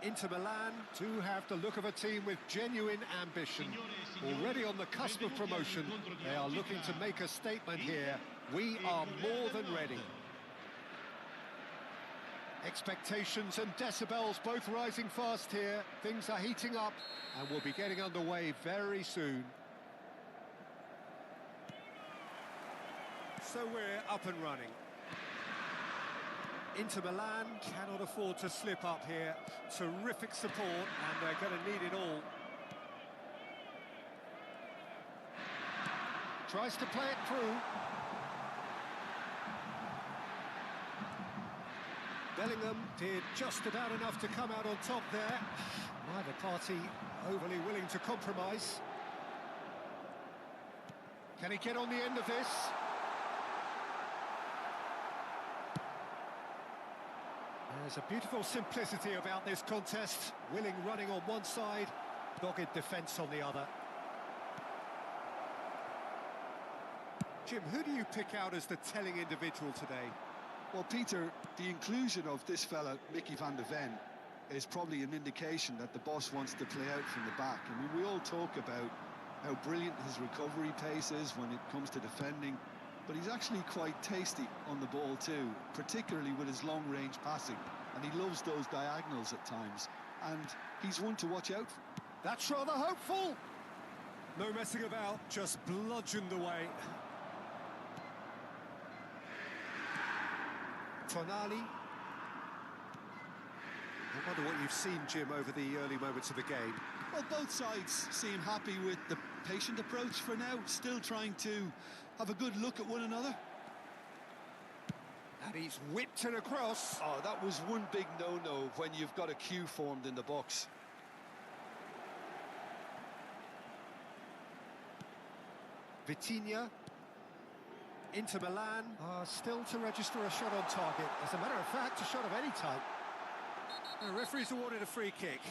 Inter Milan do have the look of a team with genuine ambition. Already on the cusp of promotion, they are looking to make a statement here. We are more than ready. Expectations and decibels both rising fast here. Things are heating up and we'll be getting underway very soon. So we're up and running. Inter Milan cannot afford to slip up here. Terrific support, and they're going to need it all. Tries to play it through. Bellingham did just about enough to come out on top there. Neither party overly willing to compromise. Can he get on the end of this? There's a beautiful simplicity about this contest. Willing running on one side, dogged defence on the other. Jim, who do you pick out as the telling individual today? Well, Peter, the inclusion of this fella, Mickey van de Ven, is probably an indication that the boss wants to play out from the back. I mean, we all talk about how brilliant his recovery pace is when it comes to defending, but he's actually quite tasty on the ball too, particularly with his long-range passing, and he loves those diagonals at times, and he's one to watch out for. That's rather hopeful. No messing about, just bludgeoned away. Tonali. I wonder what you've seen, Jim, over the early moments of the game. Well, both sides seem happy with the patient approach for now, still trying to have a good look at one another. And he's whipped it across. Oh, that was one big no-no when you've got a queue formed in the box. Vitinha. Inter Milan are still to register a shot on target. As a matter of fact, a shot of any type. The referee's awarded a free kick.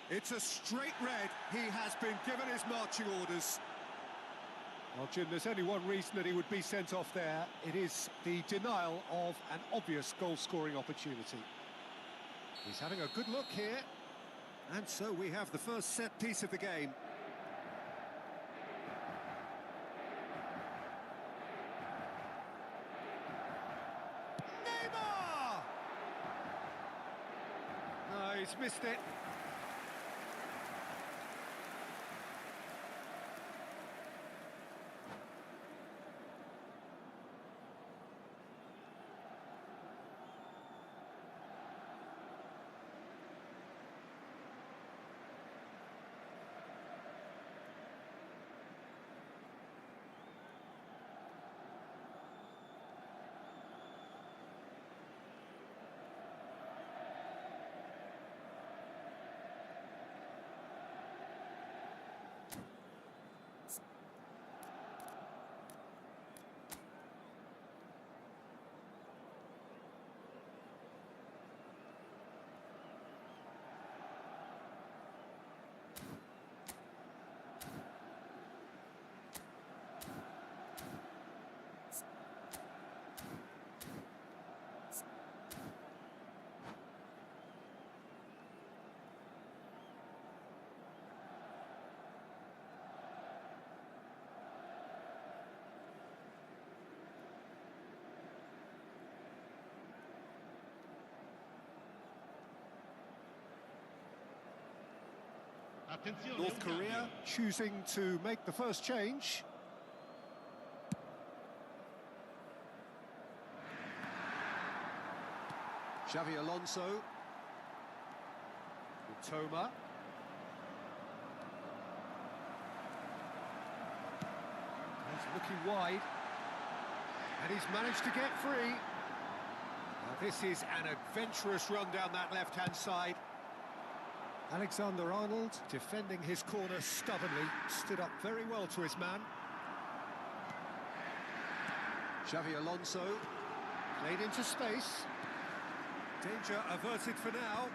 It's a straight red. He has been given his marching orders. Well, Jim, there's only one reason that he would be sent off there. It is the denial of an obvious goal-scoring opportunity. He's having a good look here. And so we have the first set piece of the game. He's missed it. North Korea choosing to make the first change. Xavi Alonso. Toma. He's looking wide. And he's managed to get free. Now, this is an adventurous run down that left-hand side. Alexander-Arnold defending his corner stubbornly, stood up very well to his man. Xavi Alonso played into space. Danger averted for now.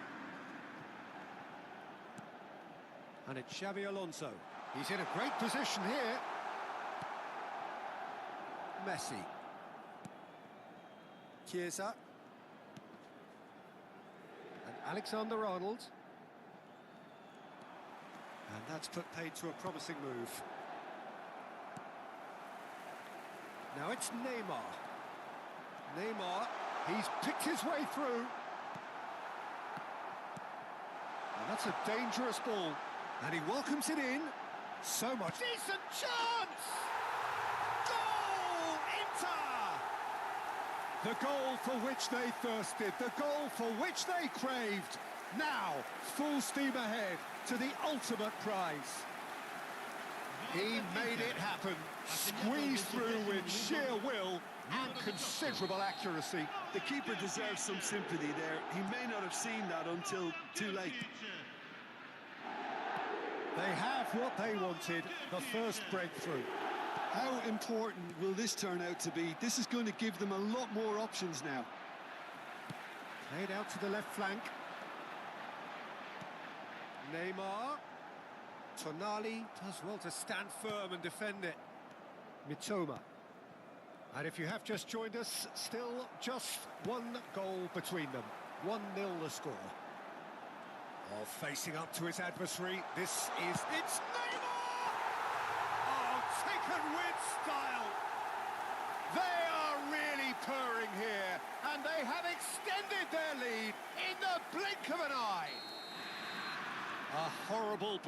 And it's Xavi Alonso. He's in a great position here. Messi. Chiesa. And Alexander-Arnold. And that's put paid to a promising move. Now it's Neymar. Neymar, he's picked his way through. And that's a dangerous ball. And he welcomes it in. So much. Decent chance! Goal! Inter! The goal for which they thirsted, the goal for which they craved. Now, full steam ahead to the ultimate prize. He made it happen, squeezed through with sheer will and considerable accuracy. The keeper deserves some sympathy there. He may not have seen that until too late. They have what they wanted, the first breakthrough. How important will this turn out to be? This is going to give them a lot more options now. Played out to the left flank. Neymar. Tonali does well to stand firm and defend it. Mitoma. And if you have just joined us, still just one goal between them. 1-0 the score. Oh, facing up to his adversary. It's Neymar! Oh, taken with style. They are really purring here, and they have extended their lead in the blink of an eye. A horrible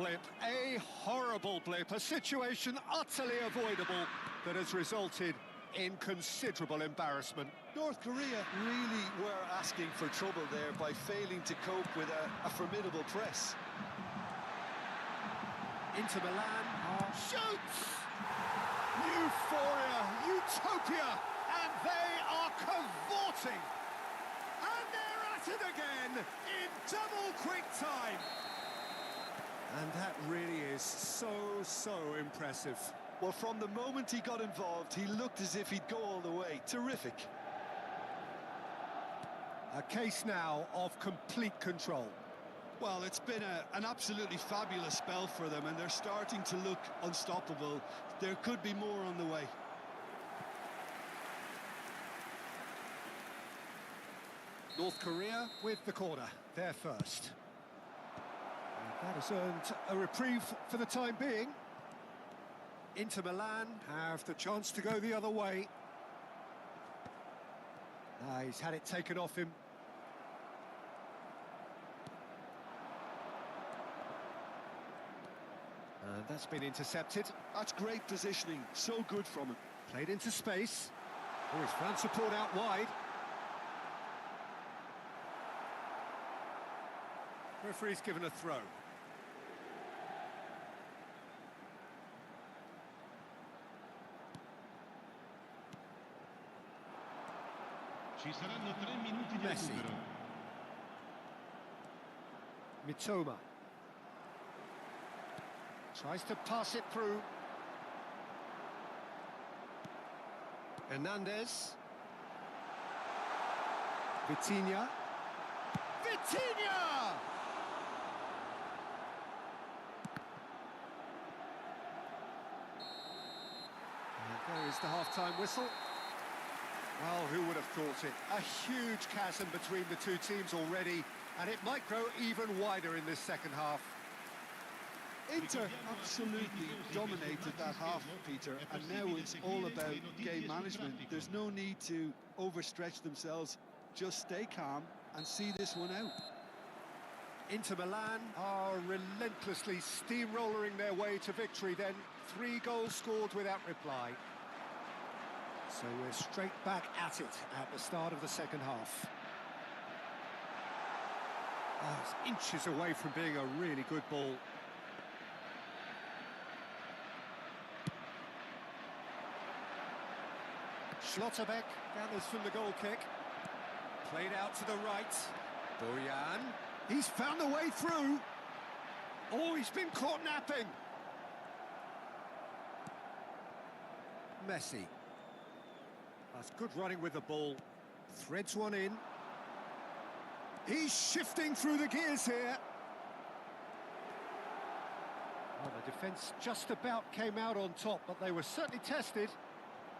blip, a situation utterly avoidable that has resulted in considerable embarrassment. North Korea really were asking for trouble there by failing to cope with a formidable press. Inter Milan shoots! Euphoria, utopia, and they are cavorting. And they're at it again in double quick time. And that really is so impressive. Well, from the moment he got involved, he looked as if he'd go all the way. Terrific. A case now of complete control. Well, it's been an absolutely fabulous spell for them, and they're starting to look unstoppable. There could be more on the way. North Korea with the corner, they're first. And that has earned a reprieve for the time being. Inter Milan have the chance to go the other way. He's had it taken off him. And that's been intercepted. That's great positioning, so good from him. Played into space. Oh, he's found support out wide. Referee's given a throw. Ci saranno 3 minuti di Messi. recupero. Mitoma. Tries to pass it through. Hernandez. Vitinha. Vitinha! And there is the half-time whistle. Well, who would have thought it? A huge chasm between the two teams already, and it might grow even wider in this second half. Inter absolutely dominated that half, Peter, and now it's all about game management. There's no need to overstretch themselves. Just stay calm and see this one out. Inter Milan are relentlessly steamrolling their way to victory then. 3 goals scored without reply. So we're straight back at it at the start of the second half. Oh, it's inches away from being a really good ball. Schlotterbeck gathers from the goal kick. Played out to the right. Bojan. He's found a way through. Oh, he's been caught napping. Messi. That's good running with the ball. Threads one in. He's shifting through the gears here. Well, the defence just about came out on top, but they were certainly tested.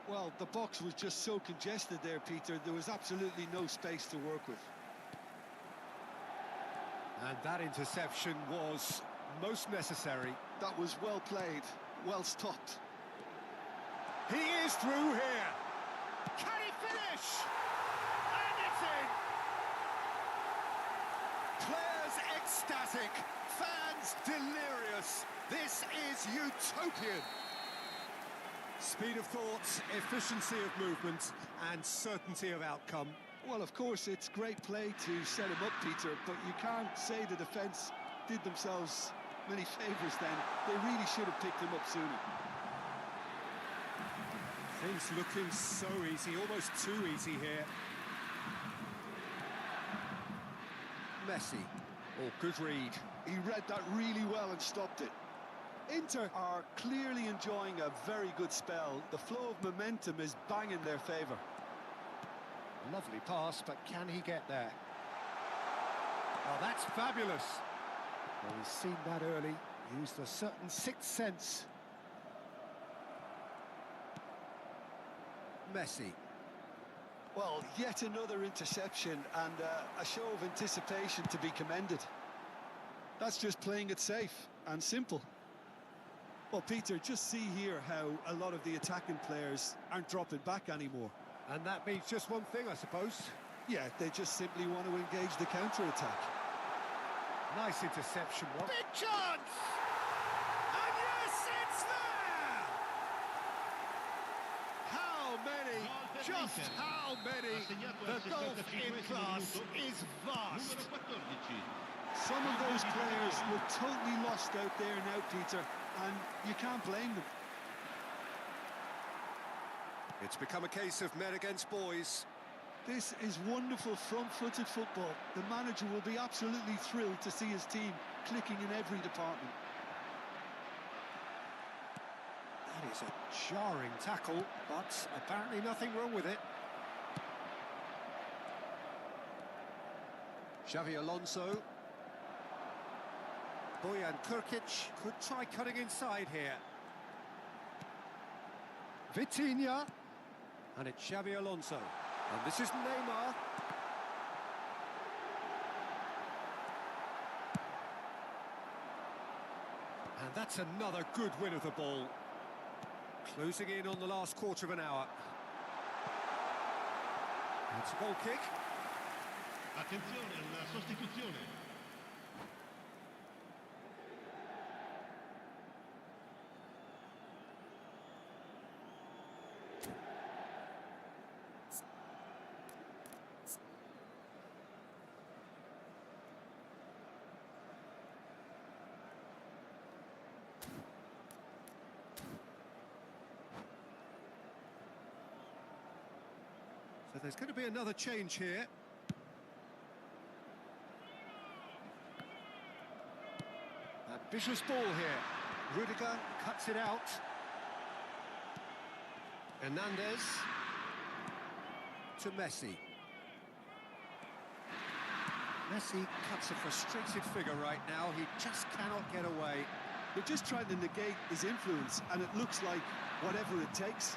Well, the box was just so congested there, Peter. There was absolutely no space to work with. And that interception was most necessary. That was well played, well stopped. He is through here. Can he finish? And it's in. Players ecstatic, fans delirious. This is utopian. Speed of thought, efficiency of movement, and certainty of outcome. Well, of course, it's great play to set him up, Peter, but you can't say the defence did themselves many favours then. They really should have picked him up sooner. Things looking so easy, almost too easy here. Messi. Oh, good read. He read that really well and stopped it. Inter are clearly enjoying a very good spell. The flow of momentum is bang in their favour. Lovely pass, but can he get there? Oh, that's fabulous. Well, he's seen that early, used a certain sixth sense. Messi. Well, yet another interception and a show of anticipation to be commended. That's just playing it safe and simple. Well, Peter, just see here how a lot of the attacking players aren't dropping back anymore. And that means just one thing, I suppose. Yeah, they just simply want to engage the counter-attack. Nice interception, Rob. Big chance! And yes, it's there! How many, just how many? The golf in class is vast. Some of those players were totally lost out there now, Peter, and you can't blame them. It's become a case of men against boys. This is wonderful front-footed football. The manager will be absolutely thrilled to see his team clicking in every department. That is a jarring tackle, but apparently nothing wrong with it. Xavi Alonso. Bojan Krkic could try cutting inside here. Vitinha. And it's Xavi Alonso. And this is Neymar. And that's another good win of the ball. Closing in on the last quarter of an hour. It's a goal kick. Attenzione alla sostituzione. So there's going to be another change here. Ambitious ball here. Rudiger cuts it out. Hernandez to Messi. Messi cuts a frustrated figure right now. He just cannot get away. They're just trying to negate his influence, and it looks like whatever it takes.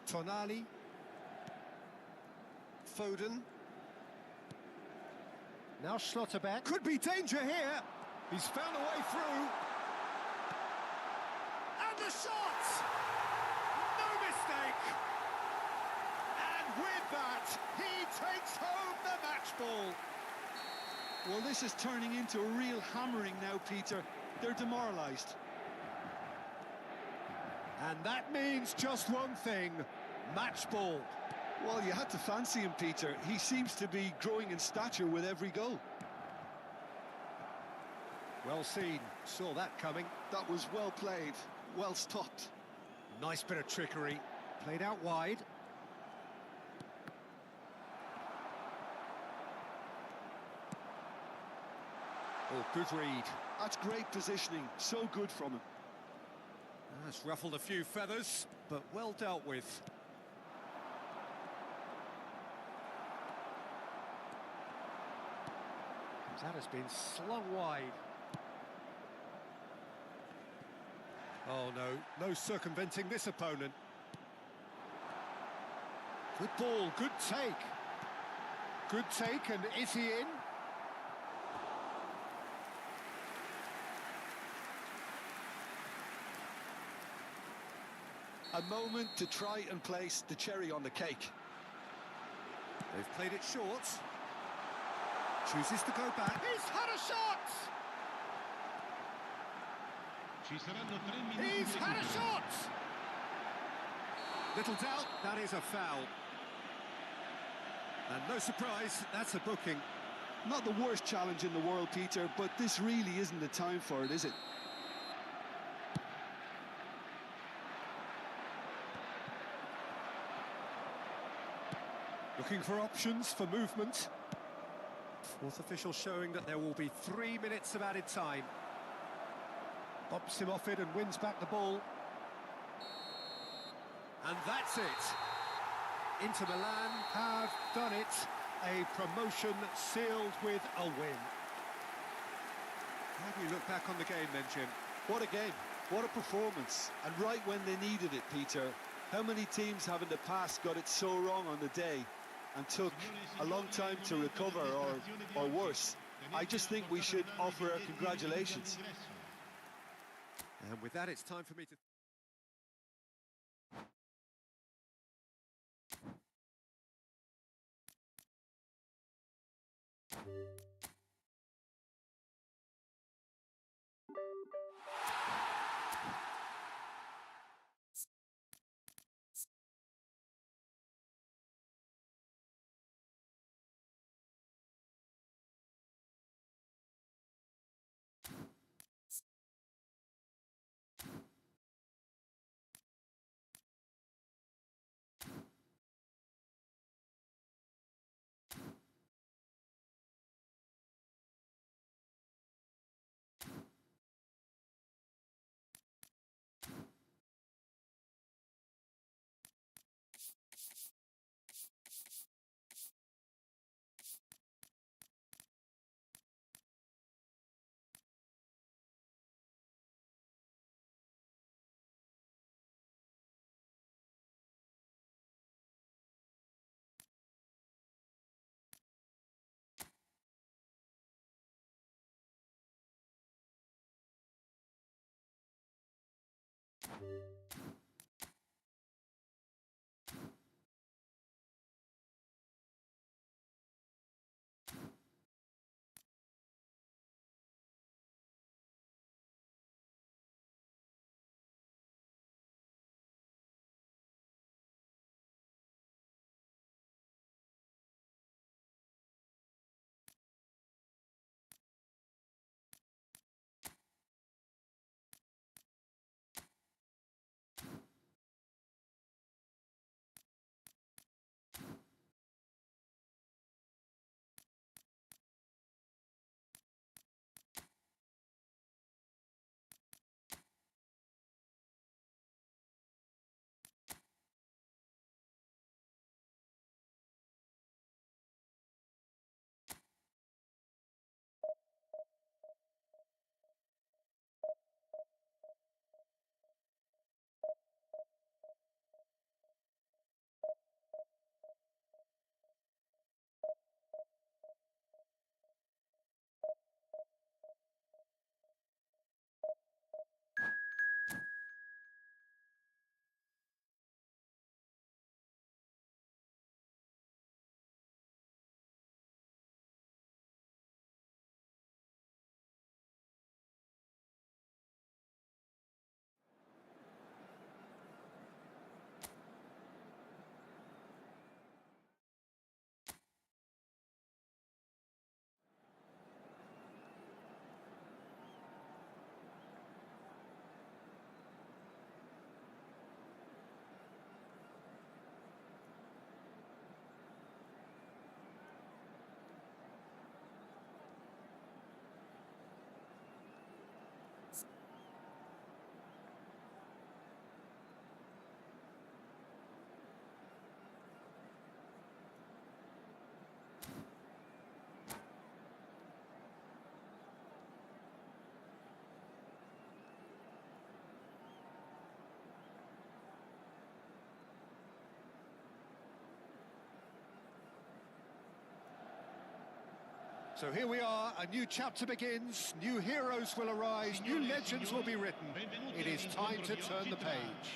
Tonali. Foden. Now Schlotterbeck. Could be danger here. He's found a way through. And the shot! No mistake! And with that, he takes home the match ball. Well, this is turning into a real hammering now, Peter. They're demoralised. And that means just one thing, match ball. Well, you had to fancy him, Peter. He seems to be growing in stature with every goal. Well seen, saw that coming. That was well played, well stopped. Nice bit of trickery, played out wide. Oh, good read. That's great positioning, so good from him. That's ruffled a few feathers, but well dealt with. That has been slung wide. Oh no, no circumventing this opponent. Good ball, good take. Good take, and is he in? A moment to try and place the cherry on the cake. They've played it short. Chooses to go back. He's had a shot! Ci saranno 3 minuti. He's had a shot! Little doubt, that is a foul. And no surprise, that's a booking. Not the worst challenge in the world, Peter, but this really isn't the time for it, is it? Looking for options for movement. Fourth official showing that there will be 3 minutes of added time. Bops him off it and wins back the ball. And that's it. Inter Milan have done it. A promotion sealed with a win. How do you look back on the game then, Jim? What a game, what a performance. And right when they needed it, Peter, How many teams have in the past got it so wrong on the day and took a long time to recover, or worse? I just think we should offer our congratulations. And with that, it's time for me to... So here we are, a new chapter begins, new heroes will arise, new legends will be written. It is time to turn the page.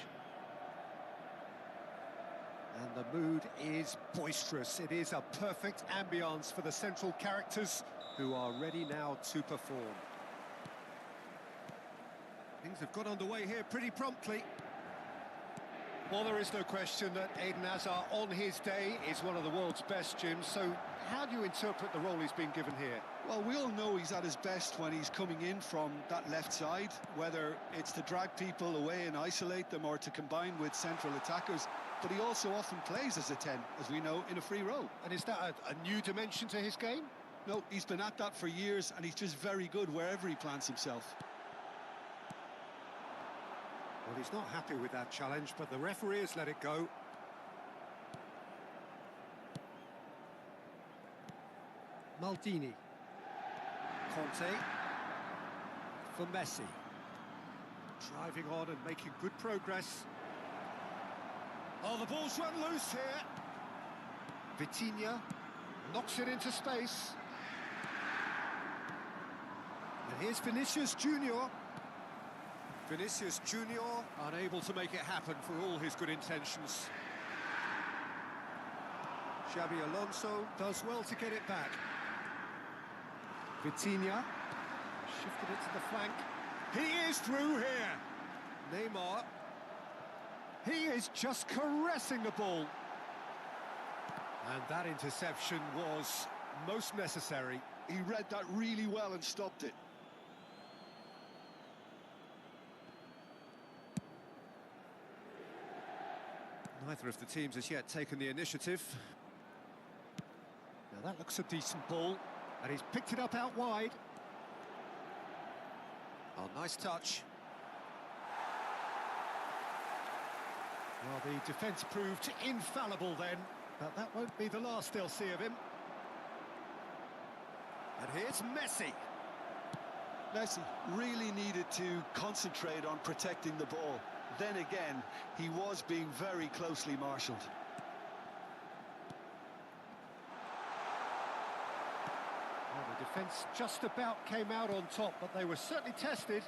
And the mood is boisterous. It is a perfect ambience for the central characters who are ready now to perform. Things have got underway here pretty promptly. Well, there is no question that Eden Hazard on his day is one of the world's best, Jim. So how do you interpret the role he's been given here? Well, we all know he's at his best when he's coming in from that left side, whether it's to drag people away and isolate them or to combine with central attackers. But he also often plays as a 10, as we know, in a free role. And is that a new dimension to his game? No, he's been at that for years, and he's just very good wherever he plants himself. Well, he's not happy with that challenge, but the referee has let it go. Maldini. Conte. For Messi. Driving on and making good progress. Oh, the ball's run loose here. Vitinha knocks it into space. And here's Vinicius Junior. Vinicius Junior unable to make it happen for all his good intentions. Xabi Alonso does well to get it back. Vitinha shifted it to the flank. He is through here. Neymar. He is just caressing the ball. And that interception was most necessary. He read that really well and stopped it. Neither of the teams has yet taken the initiative. Now that looks a decent ball, and he's picked it up out wide. Oh, nice touch. Well, the defence proved infallible then, but that won't be the last they'll see of him. And here's Messi. Messi really needed to concentrate on protecting the ball. Then again, he was being very closely marshalled. Well, the defence just about came out on top, but they were certainly tested.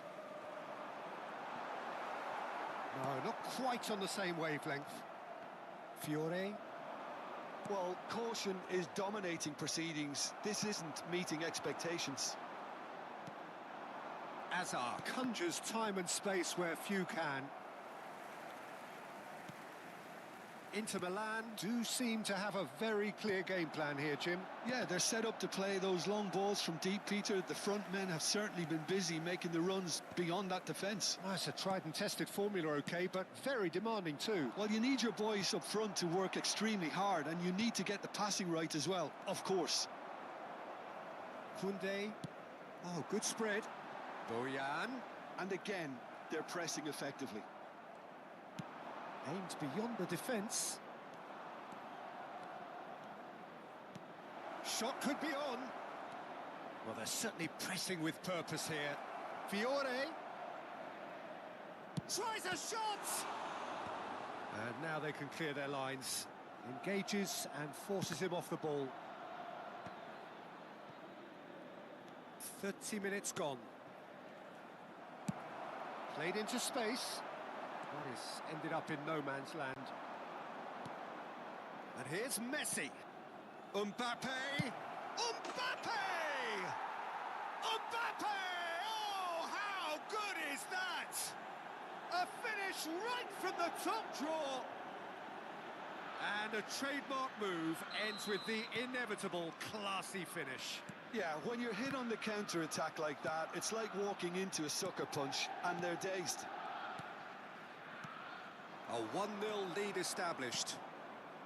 No, not quite on the same wavelength. Fiore. Well, caution is dominating proceedings. This isn't meeting expectations. Azar conjures time and space where few can. Inter Milan do seem to have a very clear game plan here, Jim. Yeah, they're set up to play those long balls from deep, Peter. The front men have certainly been busy making the runs beyond that defence. Well, it's a tried and tested formula, OK, but very demanding too. Well, you need your boys up front to work extremely hard, and you need to get the passing right as well, of course. Koundé. Oh, good spread. Boyan. And again, they're pressing effectively. Aimed beyond the defence. Shot could be on. Well, they're certainly pressing with purpose here. Fiore. Tries a shot! And now they can clear their lines. Engages and forces him off the ball. 30 minutes gone. Played into space. That is ended up in no man's land. And here's Messi. Mbappe! Mbappe! Mbappe! Oh, how good is that? A finish right from the top draw. And a trademark move ends with the inevitable classy finish. Yeah, when you're hit on the counter-attack like that, it's like walking into a sucker punch, and they're dazed. A 1-0 lead established.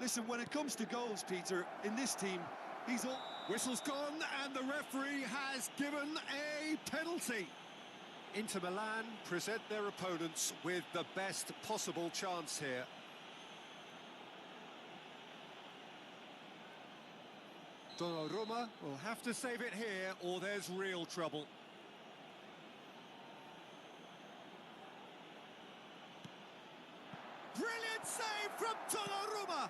Listen, when it comes to goals, Peter, in this team, he's all... Whistle's gone, and the referee has given a penalty. Inter Milan present their opponents with the best possible chance here. Donnarumma will have to save it here, or there's real trouble. Brilliant save from Donnarumma!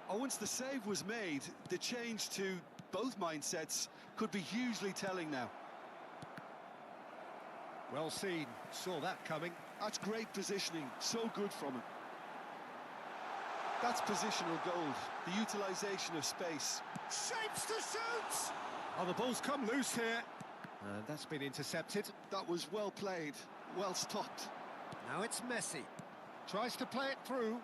Oh, once the save was made, the change to both mindsets could be hugely telling now. Well seen, saw that coming. That's great positioning, so good from him. That's positional gold, the utilisation of space. Shapes to shoot! Oh, the ball's come loose here. And that's been intercepted. That was well played, well stopped. Now it's Messi. Tries to play it through.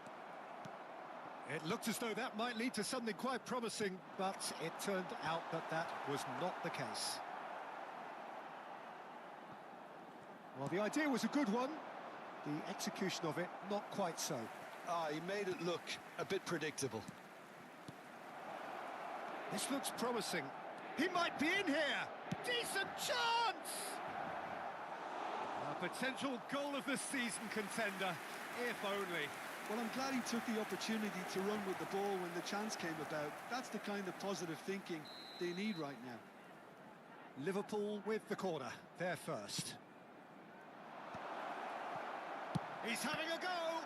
It looked as though that might lead to something quite promising, but it turned out that that was not the case. Well, the idea was a good one. The execution of it, not quite so. Ah, he made it look a bit predictable. This looks promising. He might be in here. Decent chance! A potential goal of the season contender, if only. Well, I'm glad he took the opportunity to run with the ball when the chance came about. That's the kind of positive thinking they need right now. Liverpool with the corner, they're first. He's having a go!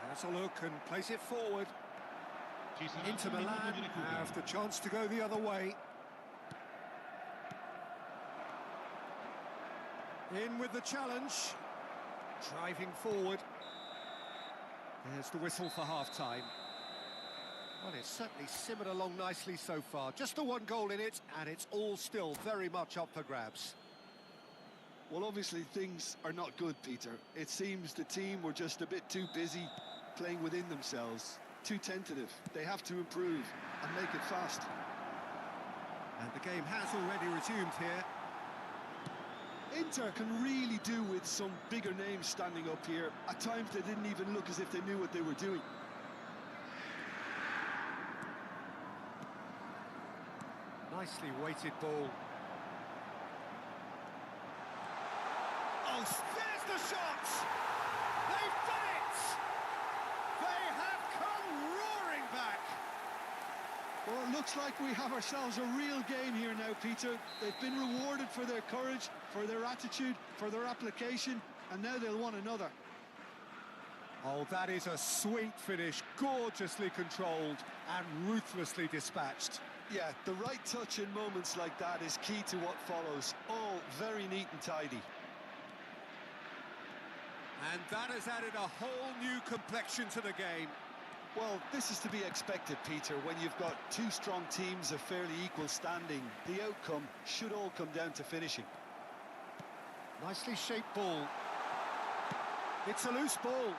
Has a look and plays it forward. Inter Milan have the chance to go the other way. In with the challenge. Driving forward. There's the whistle for half-time. Well, it's certainly simmered along nicely so far. Just the one goal in it, and it's all still very much up for grabs. Well, obviously things are not good, Peter. It seems the team were just a bit too busy playing within themselves, too tentative. They have to improve and make it fast. And the game has already resumed here. Inter can really do with some bigger names standing up here. At times they didn't even look as if they knew what they were doing. Nicely weighted ball. Oh, there's the shot! They've done it! They have come roaring back! Well, it looks like we have ourselves a real game here now, Peter. They've been rewarded for their courage, for their attitude, for their application, and now they'll want another. Oh, that is a sweet finish, gorgeously controlled and ruthlessly dispatched. Yeah, the right touch in moments like that is key to what follows. All very neat and tidy. And that has added a whole new complexion to the game. Well, this is to be expected, Peter. When you've got two strong teams of fairly equal standing, the outcome should all come down to finishing. Nicely shaped ball. It's a loose ball.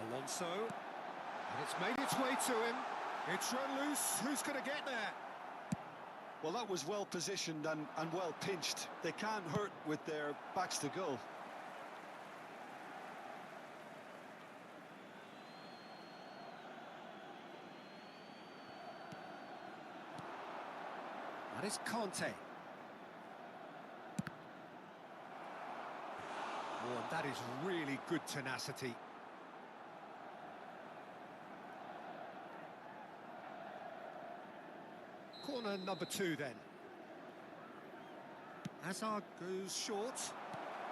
Alonso. And it's made its way to him. It's run loose. Who's going to get there? Well, that was well positioned and well pinched. They can't hurt with their backs to goal. That is Conte. Oh, and that is really good tenacity. Corner number 2 then. Hazard goes short,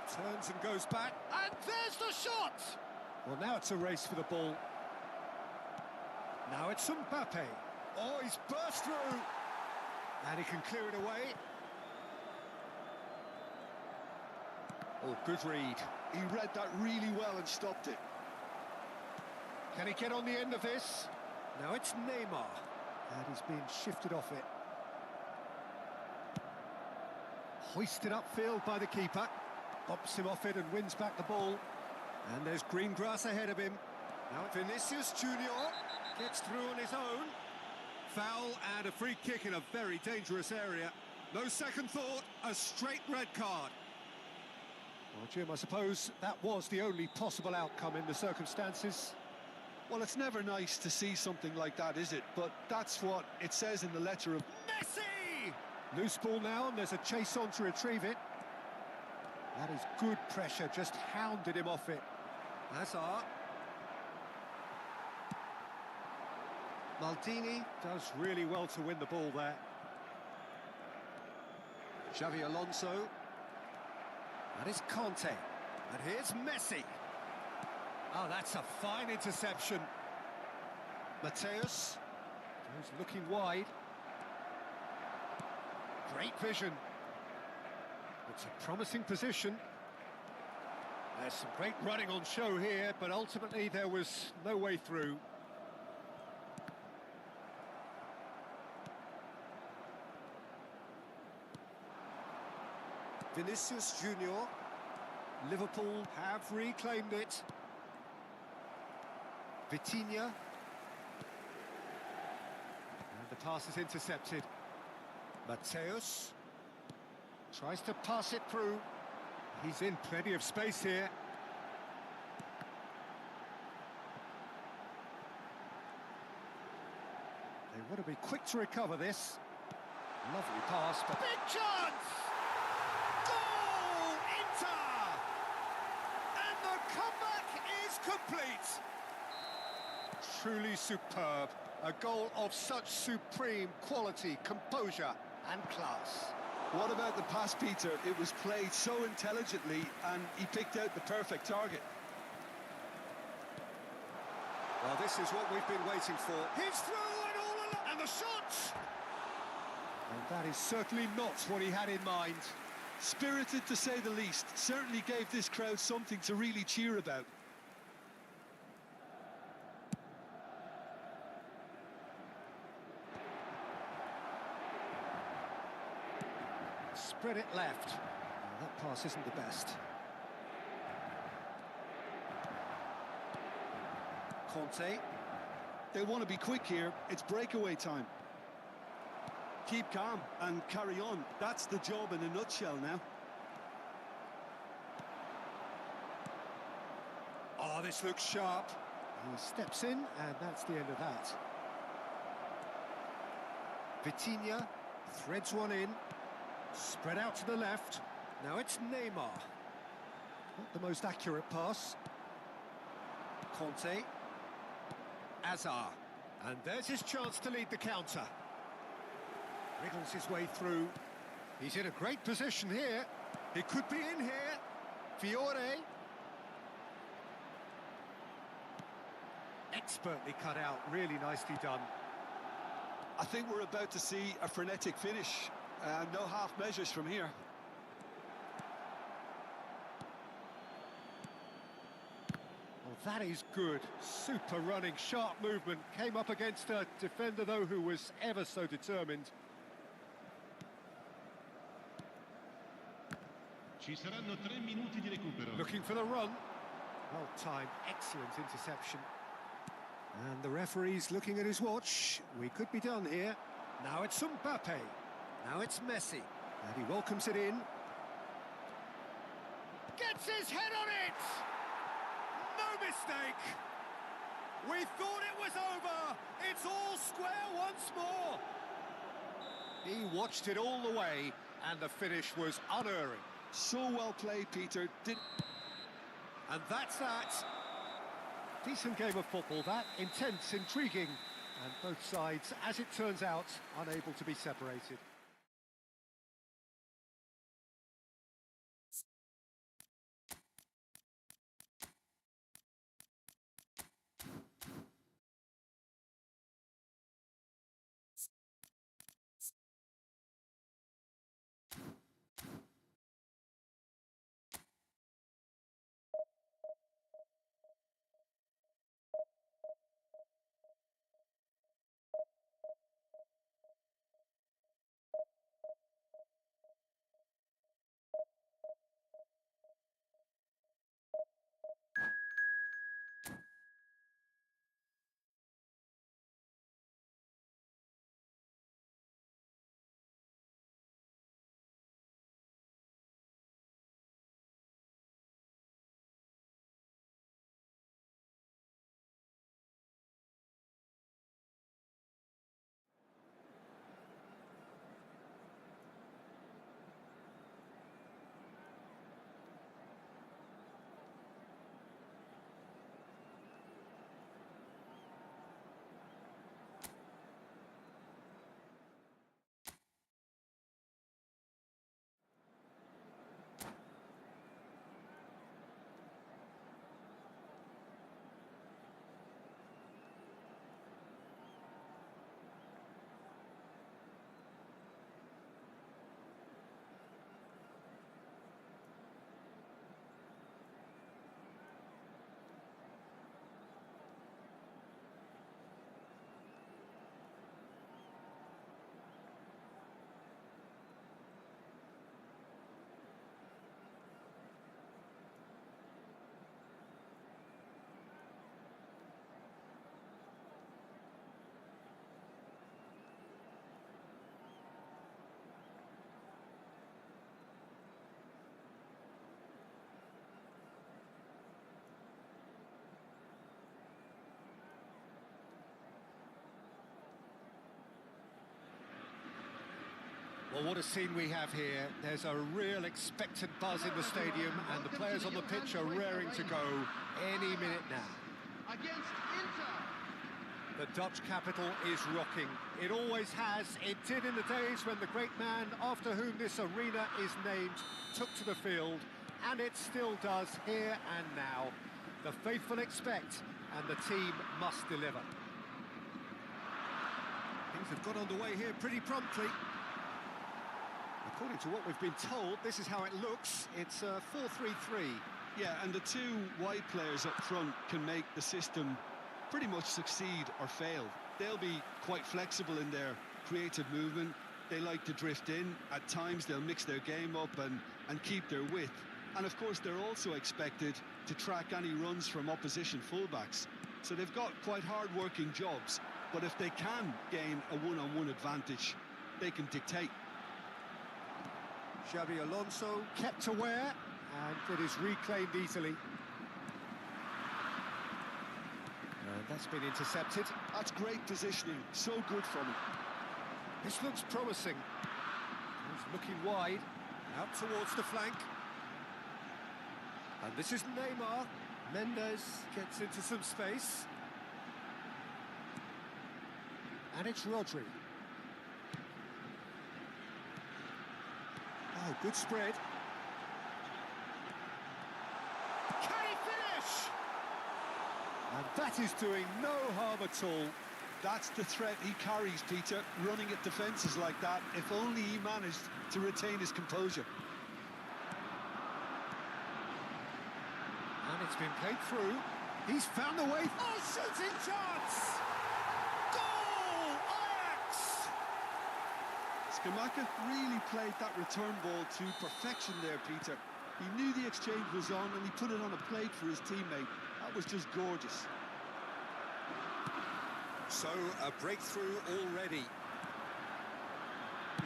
turns and goes back, and there's the shot! Well, now it's a race for the ball. Now it's Mbappe. Oh, he's burst through, and he can clear it away. Oh, good read. He read that really well and stopped it. Can he get on the end of this? Now it's Neymar. And he's being shifted off it. Hoisted upfield by the keeper. Bops him off it and wins back the ball. And there's green grass ahead of him. Now Vinicius Junior gets through on his own. Foul and a free kick in a very dangerous area. No second thought, a straight red card. Well, Jim, I suppose that was the only possible outcome in the circumstances. Well, it's never nice to see something like that, is it? But that's what it says in the letter of... Messi! Loose ball now, and there's a chase on to retrieve it. That is good pressure, just hounded him off it. Hazard. Maldini does really well to win the ball there. Xavi Alonso. That is Conte. And here's Messi. Oh, that's a fine interception. Mateus goes looking wide. Great vision. It's a promising position. There's some great running on show here, but ultimately there was no way through. Vinicius Junior. Liverpool have reclaimed it. Vitinha. And the pass is intercepted. Mateus tries to pass it through. He's in plenty of space here. They want to be quick to recover this. Lovely pass, but big chance! Goal, Inter! And the comeback is complete. Truly superb. A goal of such supreme quality, composure and class. What about the pass, Peter? It was played so intelligently and he picked out the perfect target. Well, this is what we've been waiting for. He's through and all along, and the shot! And that is certainly not what he had in mind. Spirited, to say the least. Certainly gave this crowd something to really cheer about. Spread it left. Oh, that pass isn't the best. Conte. They want to be quick here. It's breakaway time. Keep calm and carry on. That's the job in a nutshell now. Oh, this looks sharp. He steps in, and that's the end of that. Vitinha threads one in. Spread out to the left. Now it's Neymar. Not the most accurate pass. Conte. Azar. And there's his chance to lead the counter. Wriggles his way through. He's in a great position here. He could be in here. Fiore. Expertly cut out. Really nicely done. I think we're about to see a frenetic finish. No half measures from here. Well, that is good. Super running, sharp movement. Came up against a defender, though, who was ever so determined. Ci saranno 3 minuti di recupero. Looking for the run. Well timed, excellent interception. And the referee's looking at his watch. We could be done here. Now it's Mbappe. Now it's Messi. And he welcomes it in. Gets his head on it! No mistake! We thought it was over. It's all square once more. He watched it all the way, and the finish was unerring. So well played, Peter. And that's that. Decent game of football, that. Intense, intriguing. And both sides, as it turns out, unable to be separated. Well, what a scene we have here. There's a real expectant buzz in the stadium, and the players on the pitch are raring to go any minute now. Against Inter. The Dutch capital is rocking. It always has. It did in the days when the great man after whom this arena is named took to the field, and it still does here and now. The faithful expect, and the team must deliver. Things have got underway here pretty promptly. According to what we've been told, this is how it looks. It's a 4-3-3. Yeah, and the two wide players up front can make the system pretty much succeed or fail. They'll be quite flexible in their creative movement. They like to drift in. At times they'll mix their game up and keep their width. And of course they're also expected to track any runs from opposition fullbacks. So they've got quite hard-working jobs, but if they can gain a one-on-one advantage, they can dictate. Xabi Alonso kept aware, and it is reclaimed easily. And that's been intercepted. That's great positioning, so good from him. This looks promising. He's looking wide, out towards the flank. And this is Neymar. Mendes gets into some space. And it's Rodri. Oh, good spread. Can he finish? And that is doing no harm at all. That's the threat he carries, Peter, running at defences like that, if only he managed to retain his composure. And it's been played through. He's found the way. Oh, shooting chance! Goal! Ajax! Skamaka really played that return ball to perfection there, Peter. He knew the exchange was on and he put it on a plate for his teammate. That was just gorgeous. So, a breakthrough already.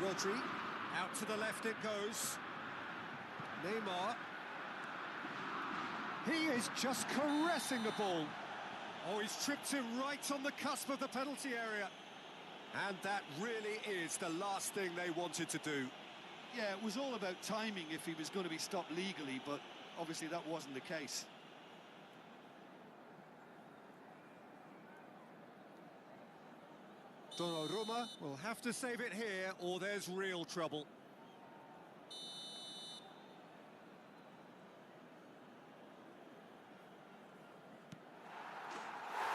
Rodri, out to the left it goes. Neymar. He is just caressing the ball. Oh, he's tripped him right on the cusp of the penalty area. And that really is the last thing they wanted to do. Yeah, it was all about timing if he was going to be stopped legally, but obviously that wasn't the case. Donnarumma will have to save it here, or there's real trouble.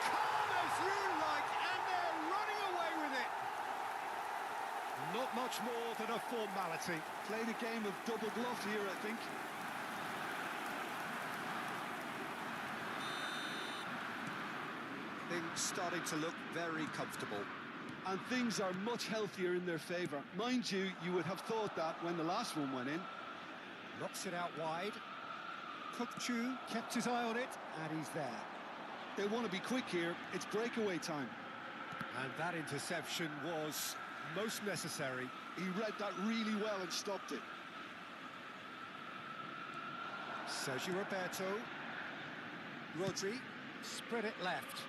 Calm as you like, and they're running away with it. Not much more than a formality. Played a game of double bluff here, I think. Things starting to look very comfortable. And things are much healthier in their favour. Mind you, you would have thought that when the last one went in. Knocks it out wide. Kukchu kept his eye on it, and he's there. They want to be quick here. It's breakaway time. And that interception was most necessary. He read that really well and stopped it. Sergio Roberto. Rodri. Spread it left.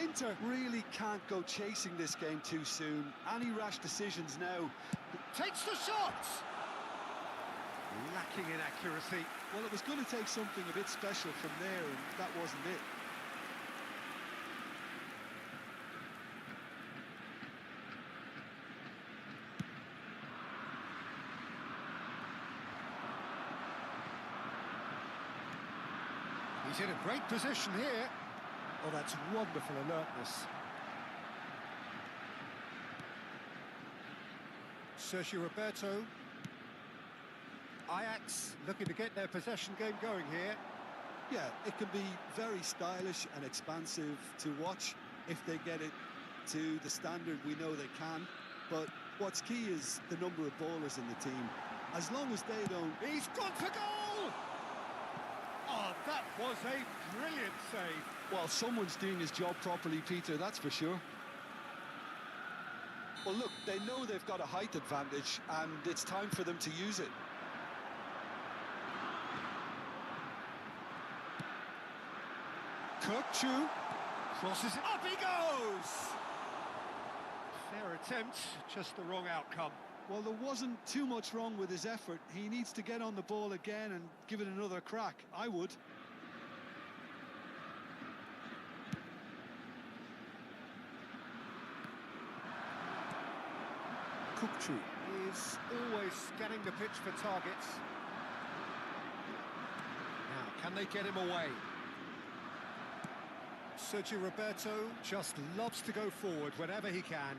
Inter really can't go chasing this game too soon. Any rash decisions now. Takes the shot! Lacking in accuracy. Well, it was going to take something a bit special from there, and that wasn't it. He's in a great position here. Oh, that's wonderful alertness. Sergio Roberto. Ajax looking to get their possession game going here. Yeah, it can be very stylish and expansive to watch if they get it to the standard we know they can. But what's key is the number of ballers in the team. As long as they don't... He's gone for goal! Oh, that was a brilliant save. Well, someone's doing his job properly, Peter, that's for sure. Well, look, they know they've got a height advantage, and it's time for them to use it. Kukchu crosses it. Up he goes! Fair attempt, just the wrong outcome. Well, there wasn't too much wrong with his effort. He needs to get on the ball again and give it another crack. I would. Kukcu is always scanning the pitch for targets. Now, can they get him away? Sergio Roberto just loves to go forward whenever he can.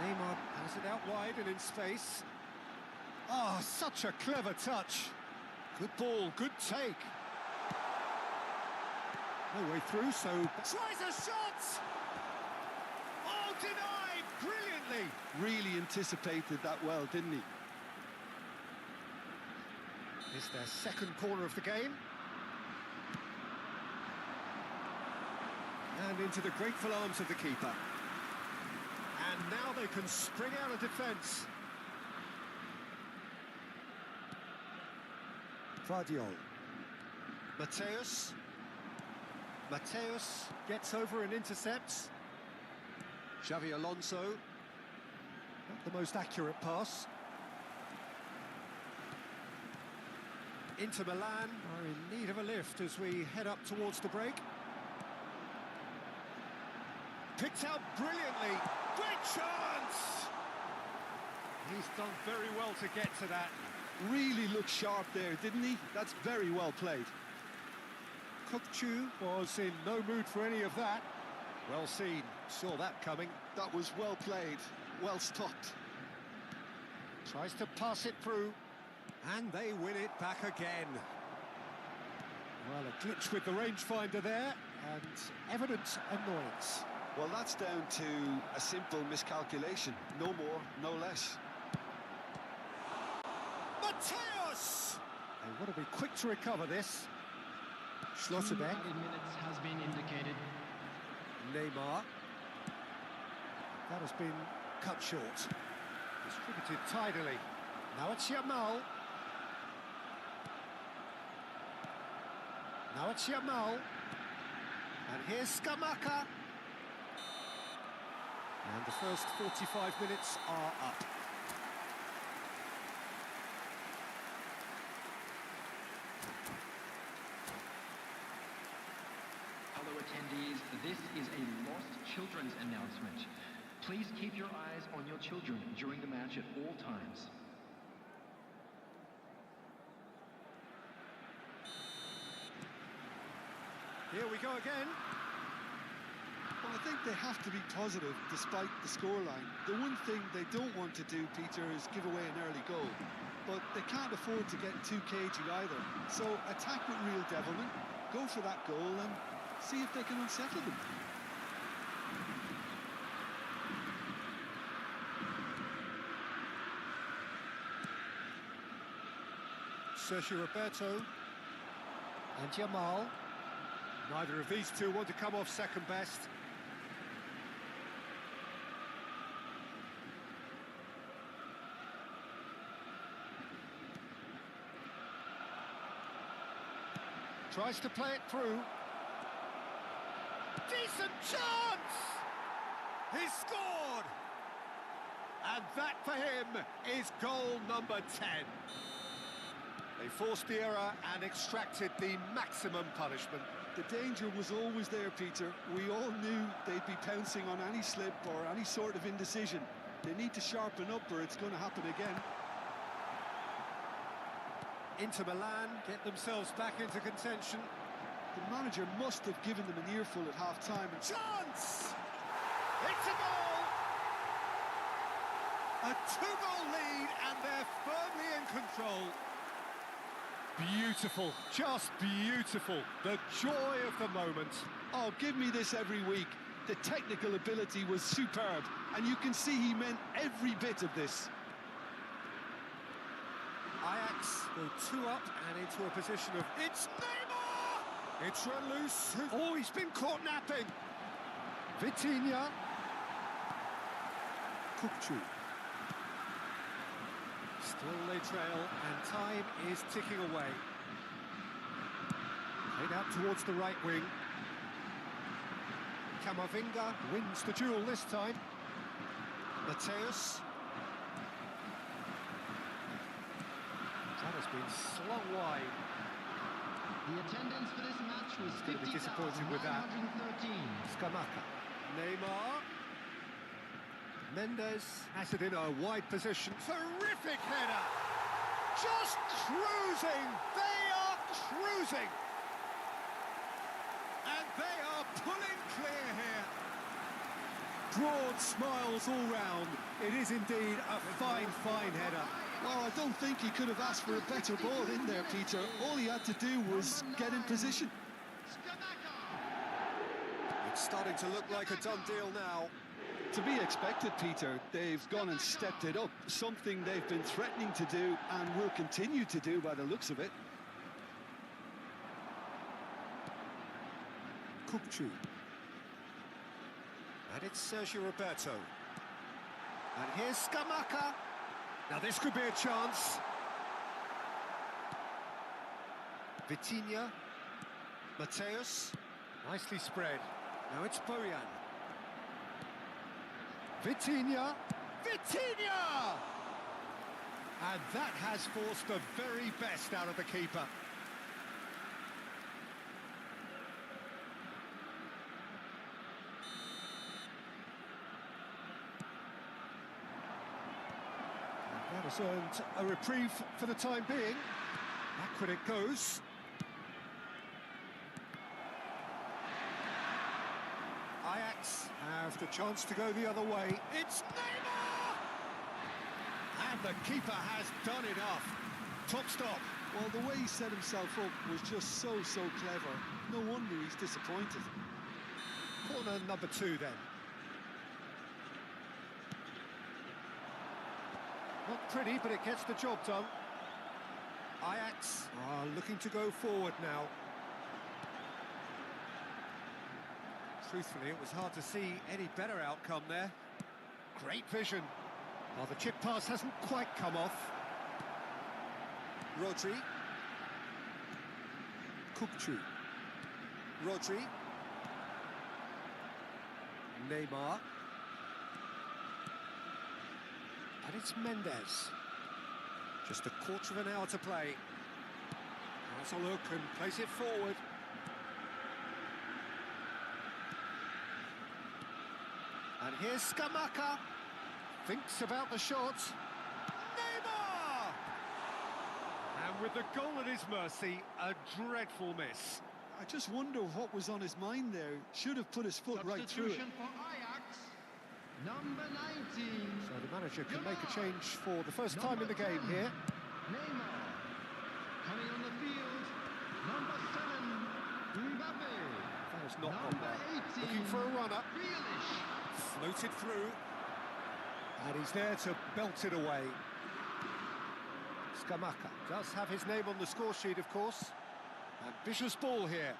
Neymar has it out wide and in space. Oh, such a clever touch. Good ball, good take. No way through, so... Tries a shot! Oh, denied brilliantly! Really anticipated that well, didn't he? It's their second corner of the game. And into the grateful arms of the keeper. And now they can spring out of defence. Guardiol. Mateus. Mateus gets over and intercepts. Xavi Alonso. Not the most accurate pass. Inter Milan are in need of a lift as we head up towards the break. Picked out brilliantly. Great chance! He's done very well to get to that. Really looked sharp there, didn't he? That's very well played. Kukcu was in no mood for any of that. Well seen, saw that coming. That was well played, well stopped. Tries to pass it through, and they win it back again. Well, a glitch with the rangefinder there, and evident annoyance. Well, that's down to a simple miscalculation. No more, no less. Mateus! They want to be quick to recover this. Schlotterbeck. 2 added minutes has been indicated. Neymar. That has been cut short. Distributed tidily. Now it's Yamal. Now it's Yamal. And here's Skamaka. And the first 45 minutes are up. Hello attendees, this is a lost children's announcement. Please keep your eyes on your children during the match at all times. Here we go again. Well, I think they have to be positive despite the scoreline. The one thing they don't want to do, Peter, is give away an early goal. But they can't afford to get too cagey either. So attack with real devilment, go for that goal and see if they can unsettle them. Sergio Roberto and Yamal. Neither of these two want to come off second best. Tries to play it through. Decent chance! He scored! And that for him is goal number 10. They forced the error and extracted the maximum punishment. The danger was always there, Peter. We all knew they'd be pouncing on any slip or any sort of indecision. They need to sharpen up or it's going to happen again. Inter Milan get themselves back into contention. The manager must have given them an earful at half-time. Chance! It's a goal! A two-goal lead and they're firmly in control. Beautiful, just beautiful. The joy of the moment. Oh, give me this every week. The technical ability was superb, and you can see he meant every bit of this. Ajax go 2 up and into a position of... It's Neymar! It's run loose. Oh, he's been caught napping. Vitinha. Kukcu. Still they trail, and time is ticking away. Played out towards the right wing. Camavinga wins the duel this time. Mateus. That has been slung wide. The attendance for this match was He's going to be disappointed with that. 50,913. Scamacca. Neymar. Mendes has it in a wide position. Terrific header! Just cruising! They are cruising! And they are pulling clear here. Broad smiles all round. It is indeed a fine, fine header. Well, I don't think he could have asked for a better ball in there, Peter. All he had to do was get in position. It's starting to look like a done deal now. To be expected, Peter. They've gone and stepped it up, something they've been threatening to do and will continue to do by the looks of it. Kupchu. And it's Sergio Roberto. And here's Scamacca. Now this could be a chance. Vitinha. Mateus. Nicely spread. Now it's Bojan. Vitinha. Vitinha! And that has forced the very best out of the keeper. That has earned a reprieve for the time being. Backward it goes. Ajax have the chance to go the other way. It's Neymar! And the keeper has done enough. Top stop. Well, the way he set himself up was just so clever. No wonder he's disappointed. Corner number 2 then. Not pretty, but it gets the job done. Ajax are looking to go forward now. Truthfully, it was hard to see any better outcome there. Great vision. Oh, the chip pass hasn't quite come off. Rodri. Kupchu. Rodri. Neymar. And it's Mendes. Just a quarter of an hour to play. Has a look and plays it forward. And here's Scamacca. Thinks about the shot. Neymar! And with the goal at his mercy, a dreadful miss. I just wonder what was on his mind there. Should have put his foot right through it. Substitution for Ajax, number 19. So the manager can make a change for the first time in the game here. Neymar. Coming on the field, number 7, Mbappe. That was not on Number there. 18, Looking for a runner. Grealish. Floated through. And he's there to belt it away. Scamacca does have his name on the score sheet, of course. Ambitious ball here.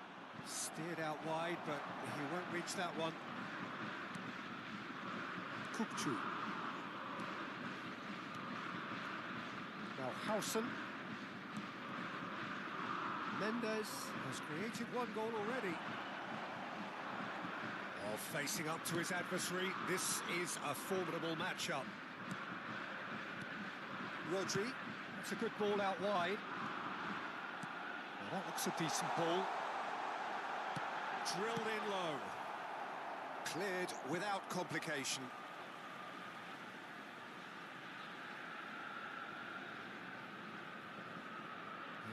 Steered out wide, but he won't reach that one. Kupchu. Now Hausen. Mendes has created one goal already. Oh, facing up to his adversary, this is a formidable matchup. Rodri, that's a good ball out wide. Well, that looks a decent ball. Drilled in low. Cleared without complication.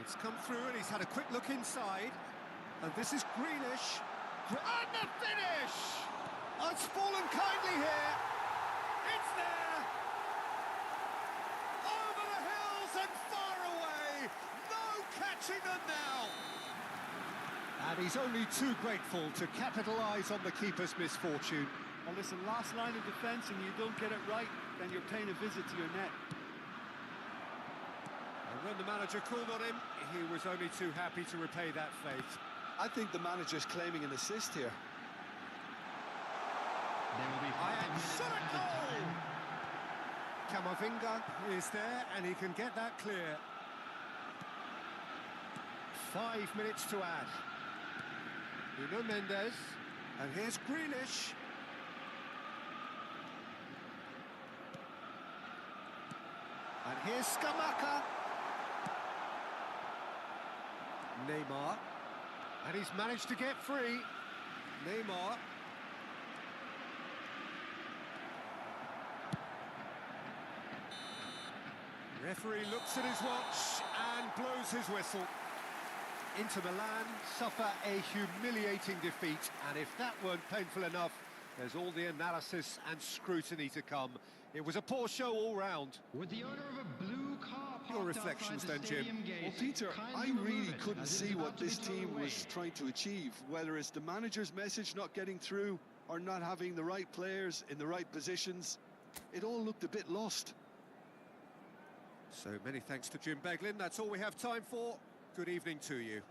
It's come through and he's had a quick look inside. And this is Grealish. And the finish! Oh, it's fallen kindly here. It's there. Over the hills and far away. No catching them now. And he's only too grateful to capitalise on the keeper's misfortune. Well, listen, last line of defence and you don't get it right, then you're paying a visit to your net. And when the manager called on him, he was only too happy to repay that fate. I think the manager's claiming an assist here. There will be 5 minutes Shot added goal! time. Camavinga is there and he can get that clear. 5 minutes to add. Nuno Mendes, and here's Grealish. And here's Scamacca. Neymar. And he's managed to get free. Neymar. Referee looks at his watch and blows his whistle. Inter Milan suffer a humiliating defeat, and if that weren't painful enough, there's all the analysis and scrutiny to come. It was a poor show all round. With the owner of a blue car Your reflections then, Jim? Well, Peter, I really couldn't see what this team was trying to achieve, whether it's the manager's message not getting through or not having the right players in the right positions. It all looked a bit lost. So many thanks to Jim Beglin. That's all we have time for. Good evening to you.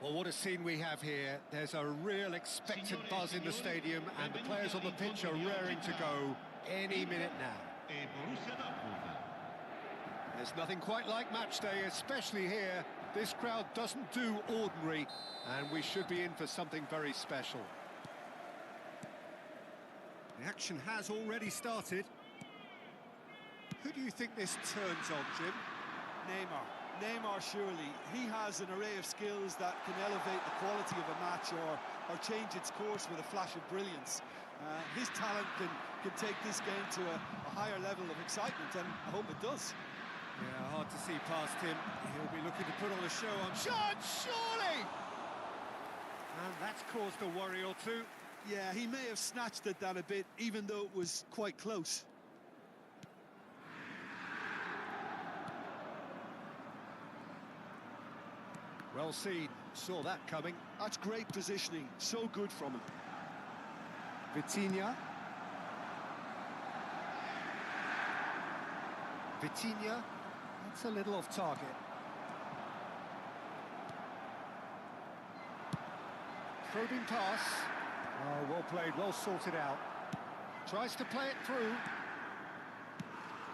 Well, what a scene we have here. There's a real expectant buzz in the stadium, and the players on the pitch are raring to go any minute now. There's nothing quite like match day, especially here. This crowd doesn't do ordinary, and we should be in for something very special. The action has already started. Who do you think this turns on, Jim? Neymar, surely. He has an array of skills that can elevate the quality of a match or change its course with a flash of brilliance. His talent can take this game to a higher level of excitement, and I hope it does. Yeah, hard to see past him. He'll be looking to put on a show on shot, surely! And that's caused a worry or two. Yeah, he may have snatched at that a bit, even though it was quite close. Well seen, saw that coming. That's great positioning, so good from him. Vitinha. That's a little off target. Probing pass. Oh, well played, well sorted out. Tries to play it through.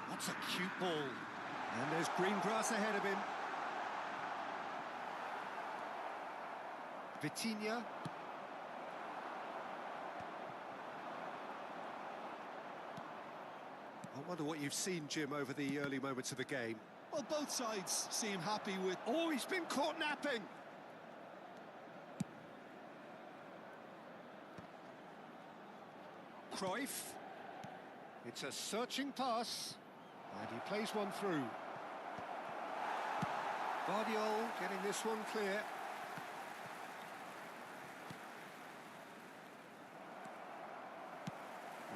That's a cute ball. And there's green grass ahead of him. Vitinha. I wonder what you've seen, Jim, over the early moments of the game. Well, both sides seem happy with... Oh, he's been caught napping! Cruyff. It's a searching pass. And he plays one through. Guardiola getting this one clear.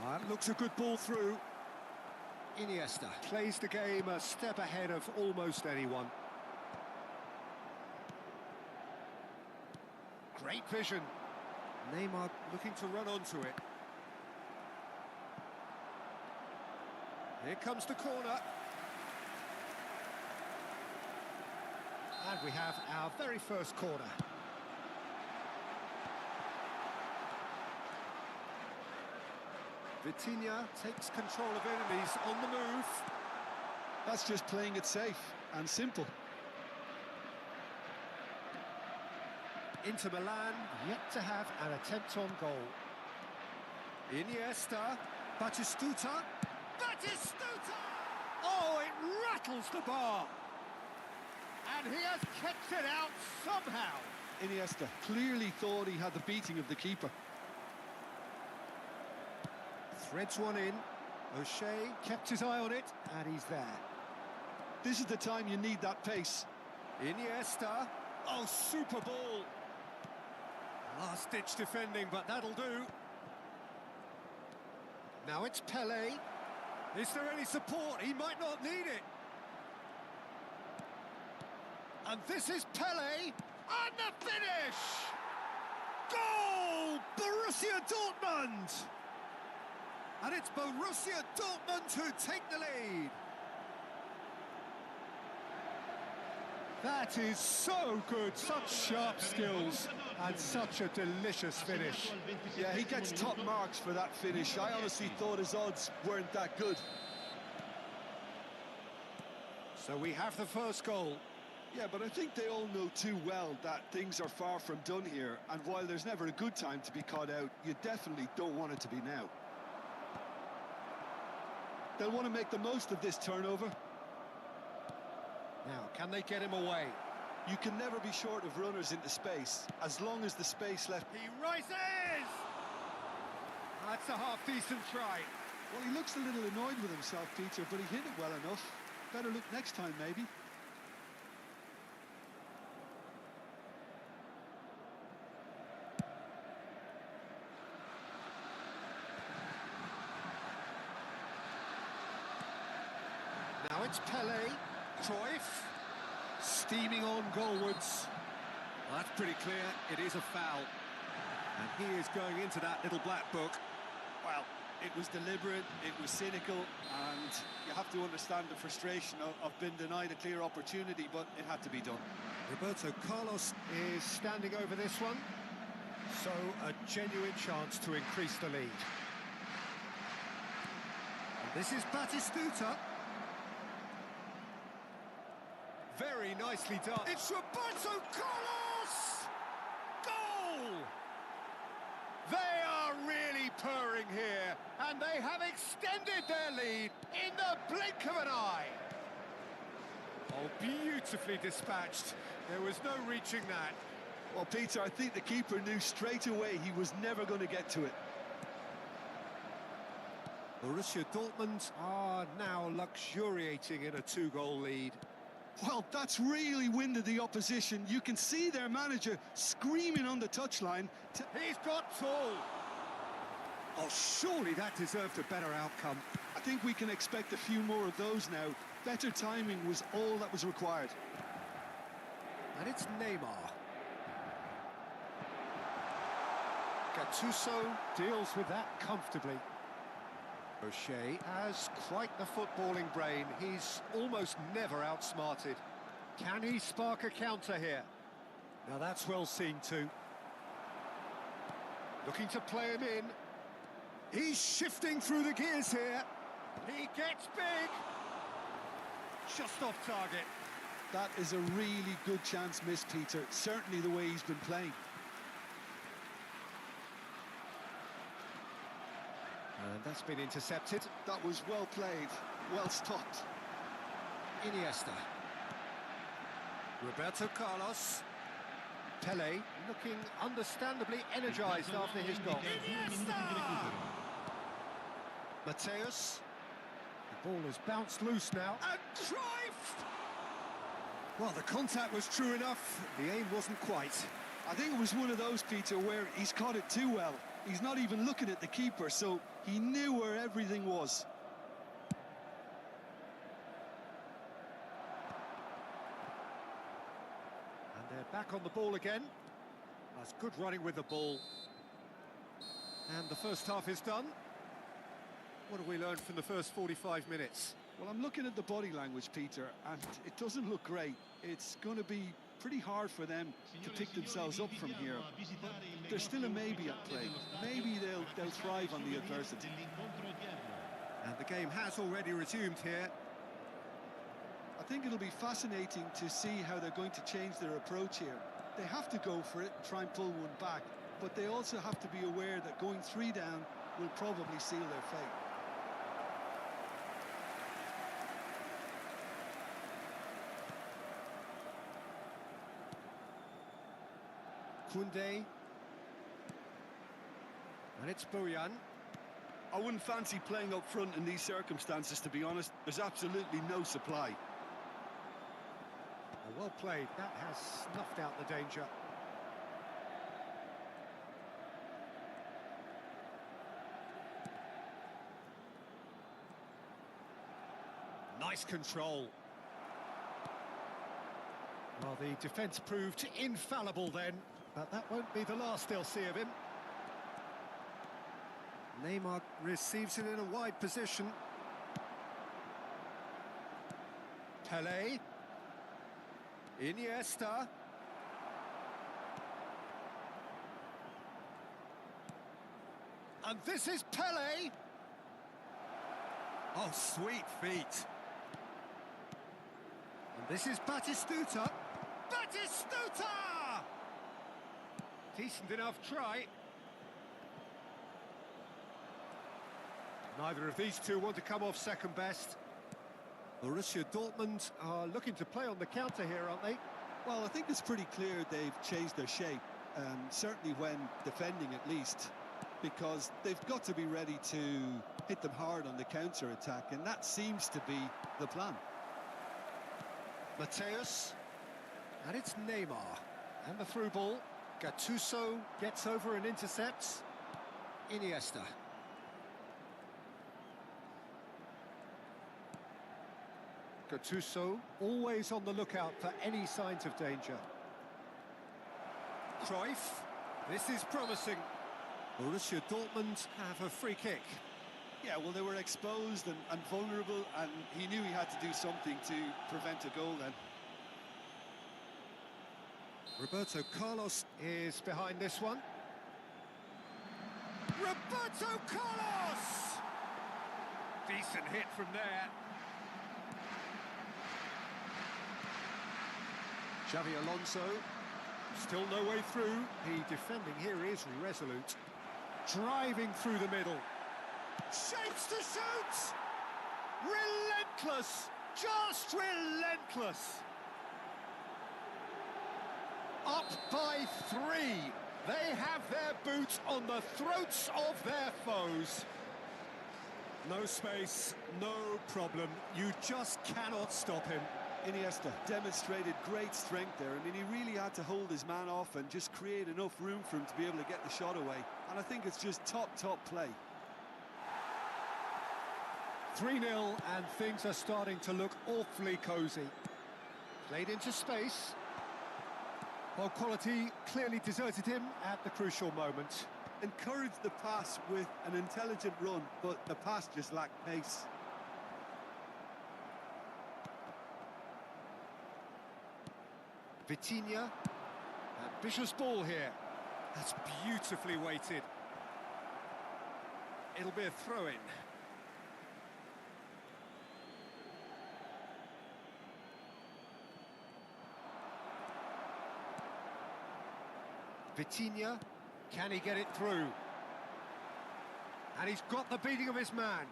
That looks a good ball through. Iniesta plays the game a step ahead of almost anyone. Great vision. Neymar looking to run onto it. Here comes the corner. And we have our very first corner. Vitinha takes control of it and he's on the move. That's just playing it safe and simple. Inter Milan yet to have an attempt on goal. Iniesta, Batistuta. Batistuta! Oh, it rattles the bar. And he has kept it out somehow. Iniesta clearly thought he had the beating of the keeper. Threads one in. O'Shea kept his eye on it, and he's there. This is the time you need that pace. Iniesta. Oh, super ball. Last-ditch defending, but that'll do. Now it's Pele. Is there any support? He might not need it. And this is Pele. And the finish! Goal! Borussia Dortmund! And it's Borussia Dortmund who take the lead. That is so good, such sharp skills and such a delicious finish. Yeah, he gets top marks for that finish. I honestly thought his odds weren't that good. So we have the first goal. Yeah, but I think they all know too well that things are far from done here, and while there's never a good time to be caught out, you definitely don't want it to be now. They'll want to make the most of this turnover. Now, can they get him away? You can never be short of runners into space, as long as the space left... He rises! That's a half-decent try. Well, he looks a little annoyed with himself, Peter, but he hit it well enough. Better look next time, maybe. Now it's Pele. Cruyff. Steaming on goalwards. Well, that's pretty clear. It is a foul. And he is going into that little black book. Well, it was deliberate, it was cynical, and you have to understand the frustration of being denied a clear opportunity, but it had to be done. Roberto Carlos is standing over this one. So a genuine chance to increase the lead. And this is Batistuta. Very nicely done. It's Roberto Carlos! Goal! They are really purring here, and they have extended their lead in the blink of an eye. Oh, beautifully dispatched. There was no reaching that. Well, Peter, I think the keeper knew straight away he was never going to get to it. Borussia Dortmund are now luxuriating in a two-goal lead. Well, that's really winded the opposition. You can see their manager screaming on the touchline. He's got tall. Oh, surely that deserved a better outcome. I think we can expect a few more of those now. Better timing was all that was required. And it's Neymar. Gattuso deals with that comfortably. O'Shea has quite the footballing brain. He's almost never outsmarted. Can he spark a counter here? Now that's well seen too. Looking to play him in. He's shifting through the gears here. He gets big. Just off target. That is a really good chance missed, Peter. Certainly the way he's been playing. And that's been intercepted. That was well played, well stopped. Iniesta. Roberto Carlos. Pele looking understandably energised after his goal. Iniesta! Mateus. The ball has bounced loose now. And Cruyff! Well, the contact was true enough. The aim wasn't quite. I think it was one of those, Peter, where he's caught it too well. He's not even looking at the keeper, so he knew where everything was. And they're back on the ball again. That's good running with the ball. And the first half is done. What have we learned from the first 45 minutes? Well, I'm looking at the body language, Peter, and it doesn't look great. It's going to be pretty hard for them to pick themselves up from here. But there's still a maybe at play. Maybe they'll thrive on the adversity. And the game has already resumed here. I think it'll be fascinating to see how they're going to change their approach here. They have to go for it, try and pull one back, but they also have to be aware that going 3 down will probably seal their fate. Koundé. And it's Bojan. I wouldn't fancy playing up front in these circumstances, to be honest. There's absolutely no supply. Well played. That has snuffed out the danger. Nice control. Well, the defence proved infallible then, but that won't be the last they'll see of him. Neymar receives it in a wide position. Pelé. Iniesta. And this is Pelé. Oh, sweet feet. And this is Batistuta. Batistuta! Decent enough try. Neither of these two want to come off second best. Borussia Dortmund are looking to play on the counter here, aren't they? Well, I think it's pretty clear they've changed their shape, certainly when defending at least, because they've got to be ready to hit them hard on the counter-attack, and that seems to be the plan. Mateus, and it's Neymar, and the through ball. Gattuso gets over and intercepts. Iniesta. Gattuso, always on the lookout for any signs of danger. Cruyff, this is promising. Borussia Dortmund have a free kick. Yeah, well, they were exposed and vulnerable, and he knew he had to do something to prevent a goal then. Roberto Carlos is behind this one. Roberto Carlos! Decent hit from there. Xavi Alonso, still no way through. The defending here is resolute. Driving through the middle. Shapes to shoot! Relentless! Just relentless! Up by 3. They have their boots on the throats of their foes. No space, no problem. You just cannot stop him. Iniesta demonstrated great strength there. I mean, he really had to hold his man off and just create enough room for him to be able to get the shot away. And I think it's just top play. 3-0, and things are starting to look awfully cosy. Played into space. Well, quality clearly deserted him at the crucial moment. Encouraged the pass with an intelligent run, but the pass just lacked pace. Vitinha. Ambitious ball here. That's beautifully weighted. It'll be a throw-in. Vitinha, can he get it through? And he's got the beating of his man.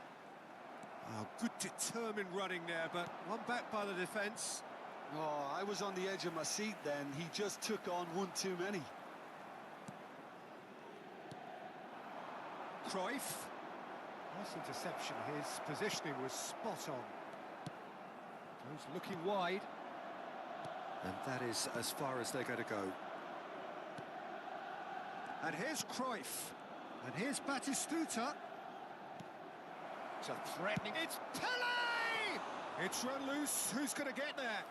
Oh, good determined running there, but one back by the defence. Oh, I was on the edge of my seat then. He just took on one too many. Cruyff. Nice interception. His positioning was spot on. Goes looking wide. And that is as far as they're going to go. And here's Cruyff. And here's Batistuta. It's a threatening... It's Pelé! It's run loose. Who's going to get there?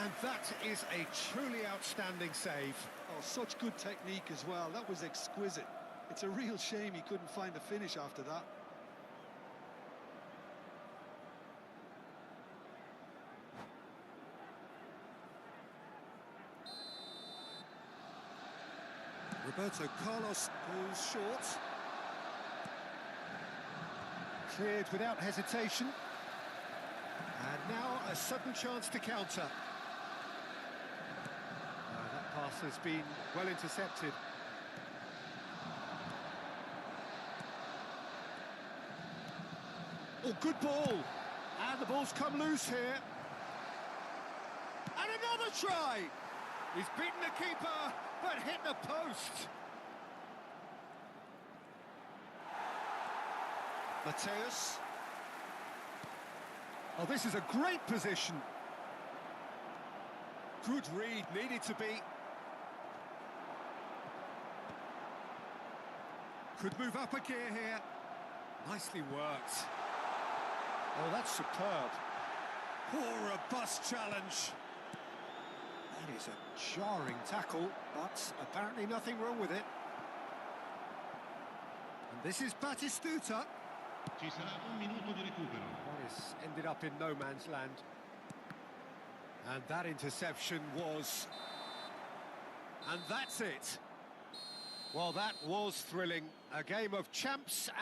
And that is a truly outstanding save. Oh, such good technique as well. That was exquisite. It's a real shame he couldn't find a finish after that. Roberto Carlos goes short. Cleared without hesitation. And now a sudden chance to counter. pass has been well intercepted. Oh, good ball. And the ball's come loose here. And another try! He's beaten the keeper, but hit the post. Mateus. Oh, this is a great position. Good read, needed to be. Could move up a gear here. Nicely worked. Oh, that's superb. Oh, robust challenge. That is a jarring tackle, but apparently nothing wrong with it. And this is Batistuta. Ci sarà un minuto di recupero. What has ended up in no man's land. And that interception was... And that's it. Well, that was thrilling. A game of champs and...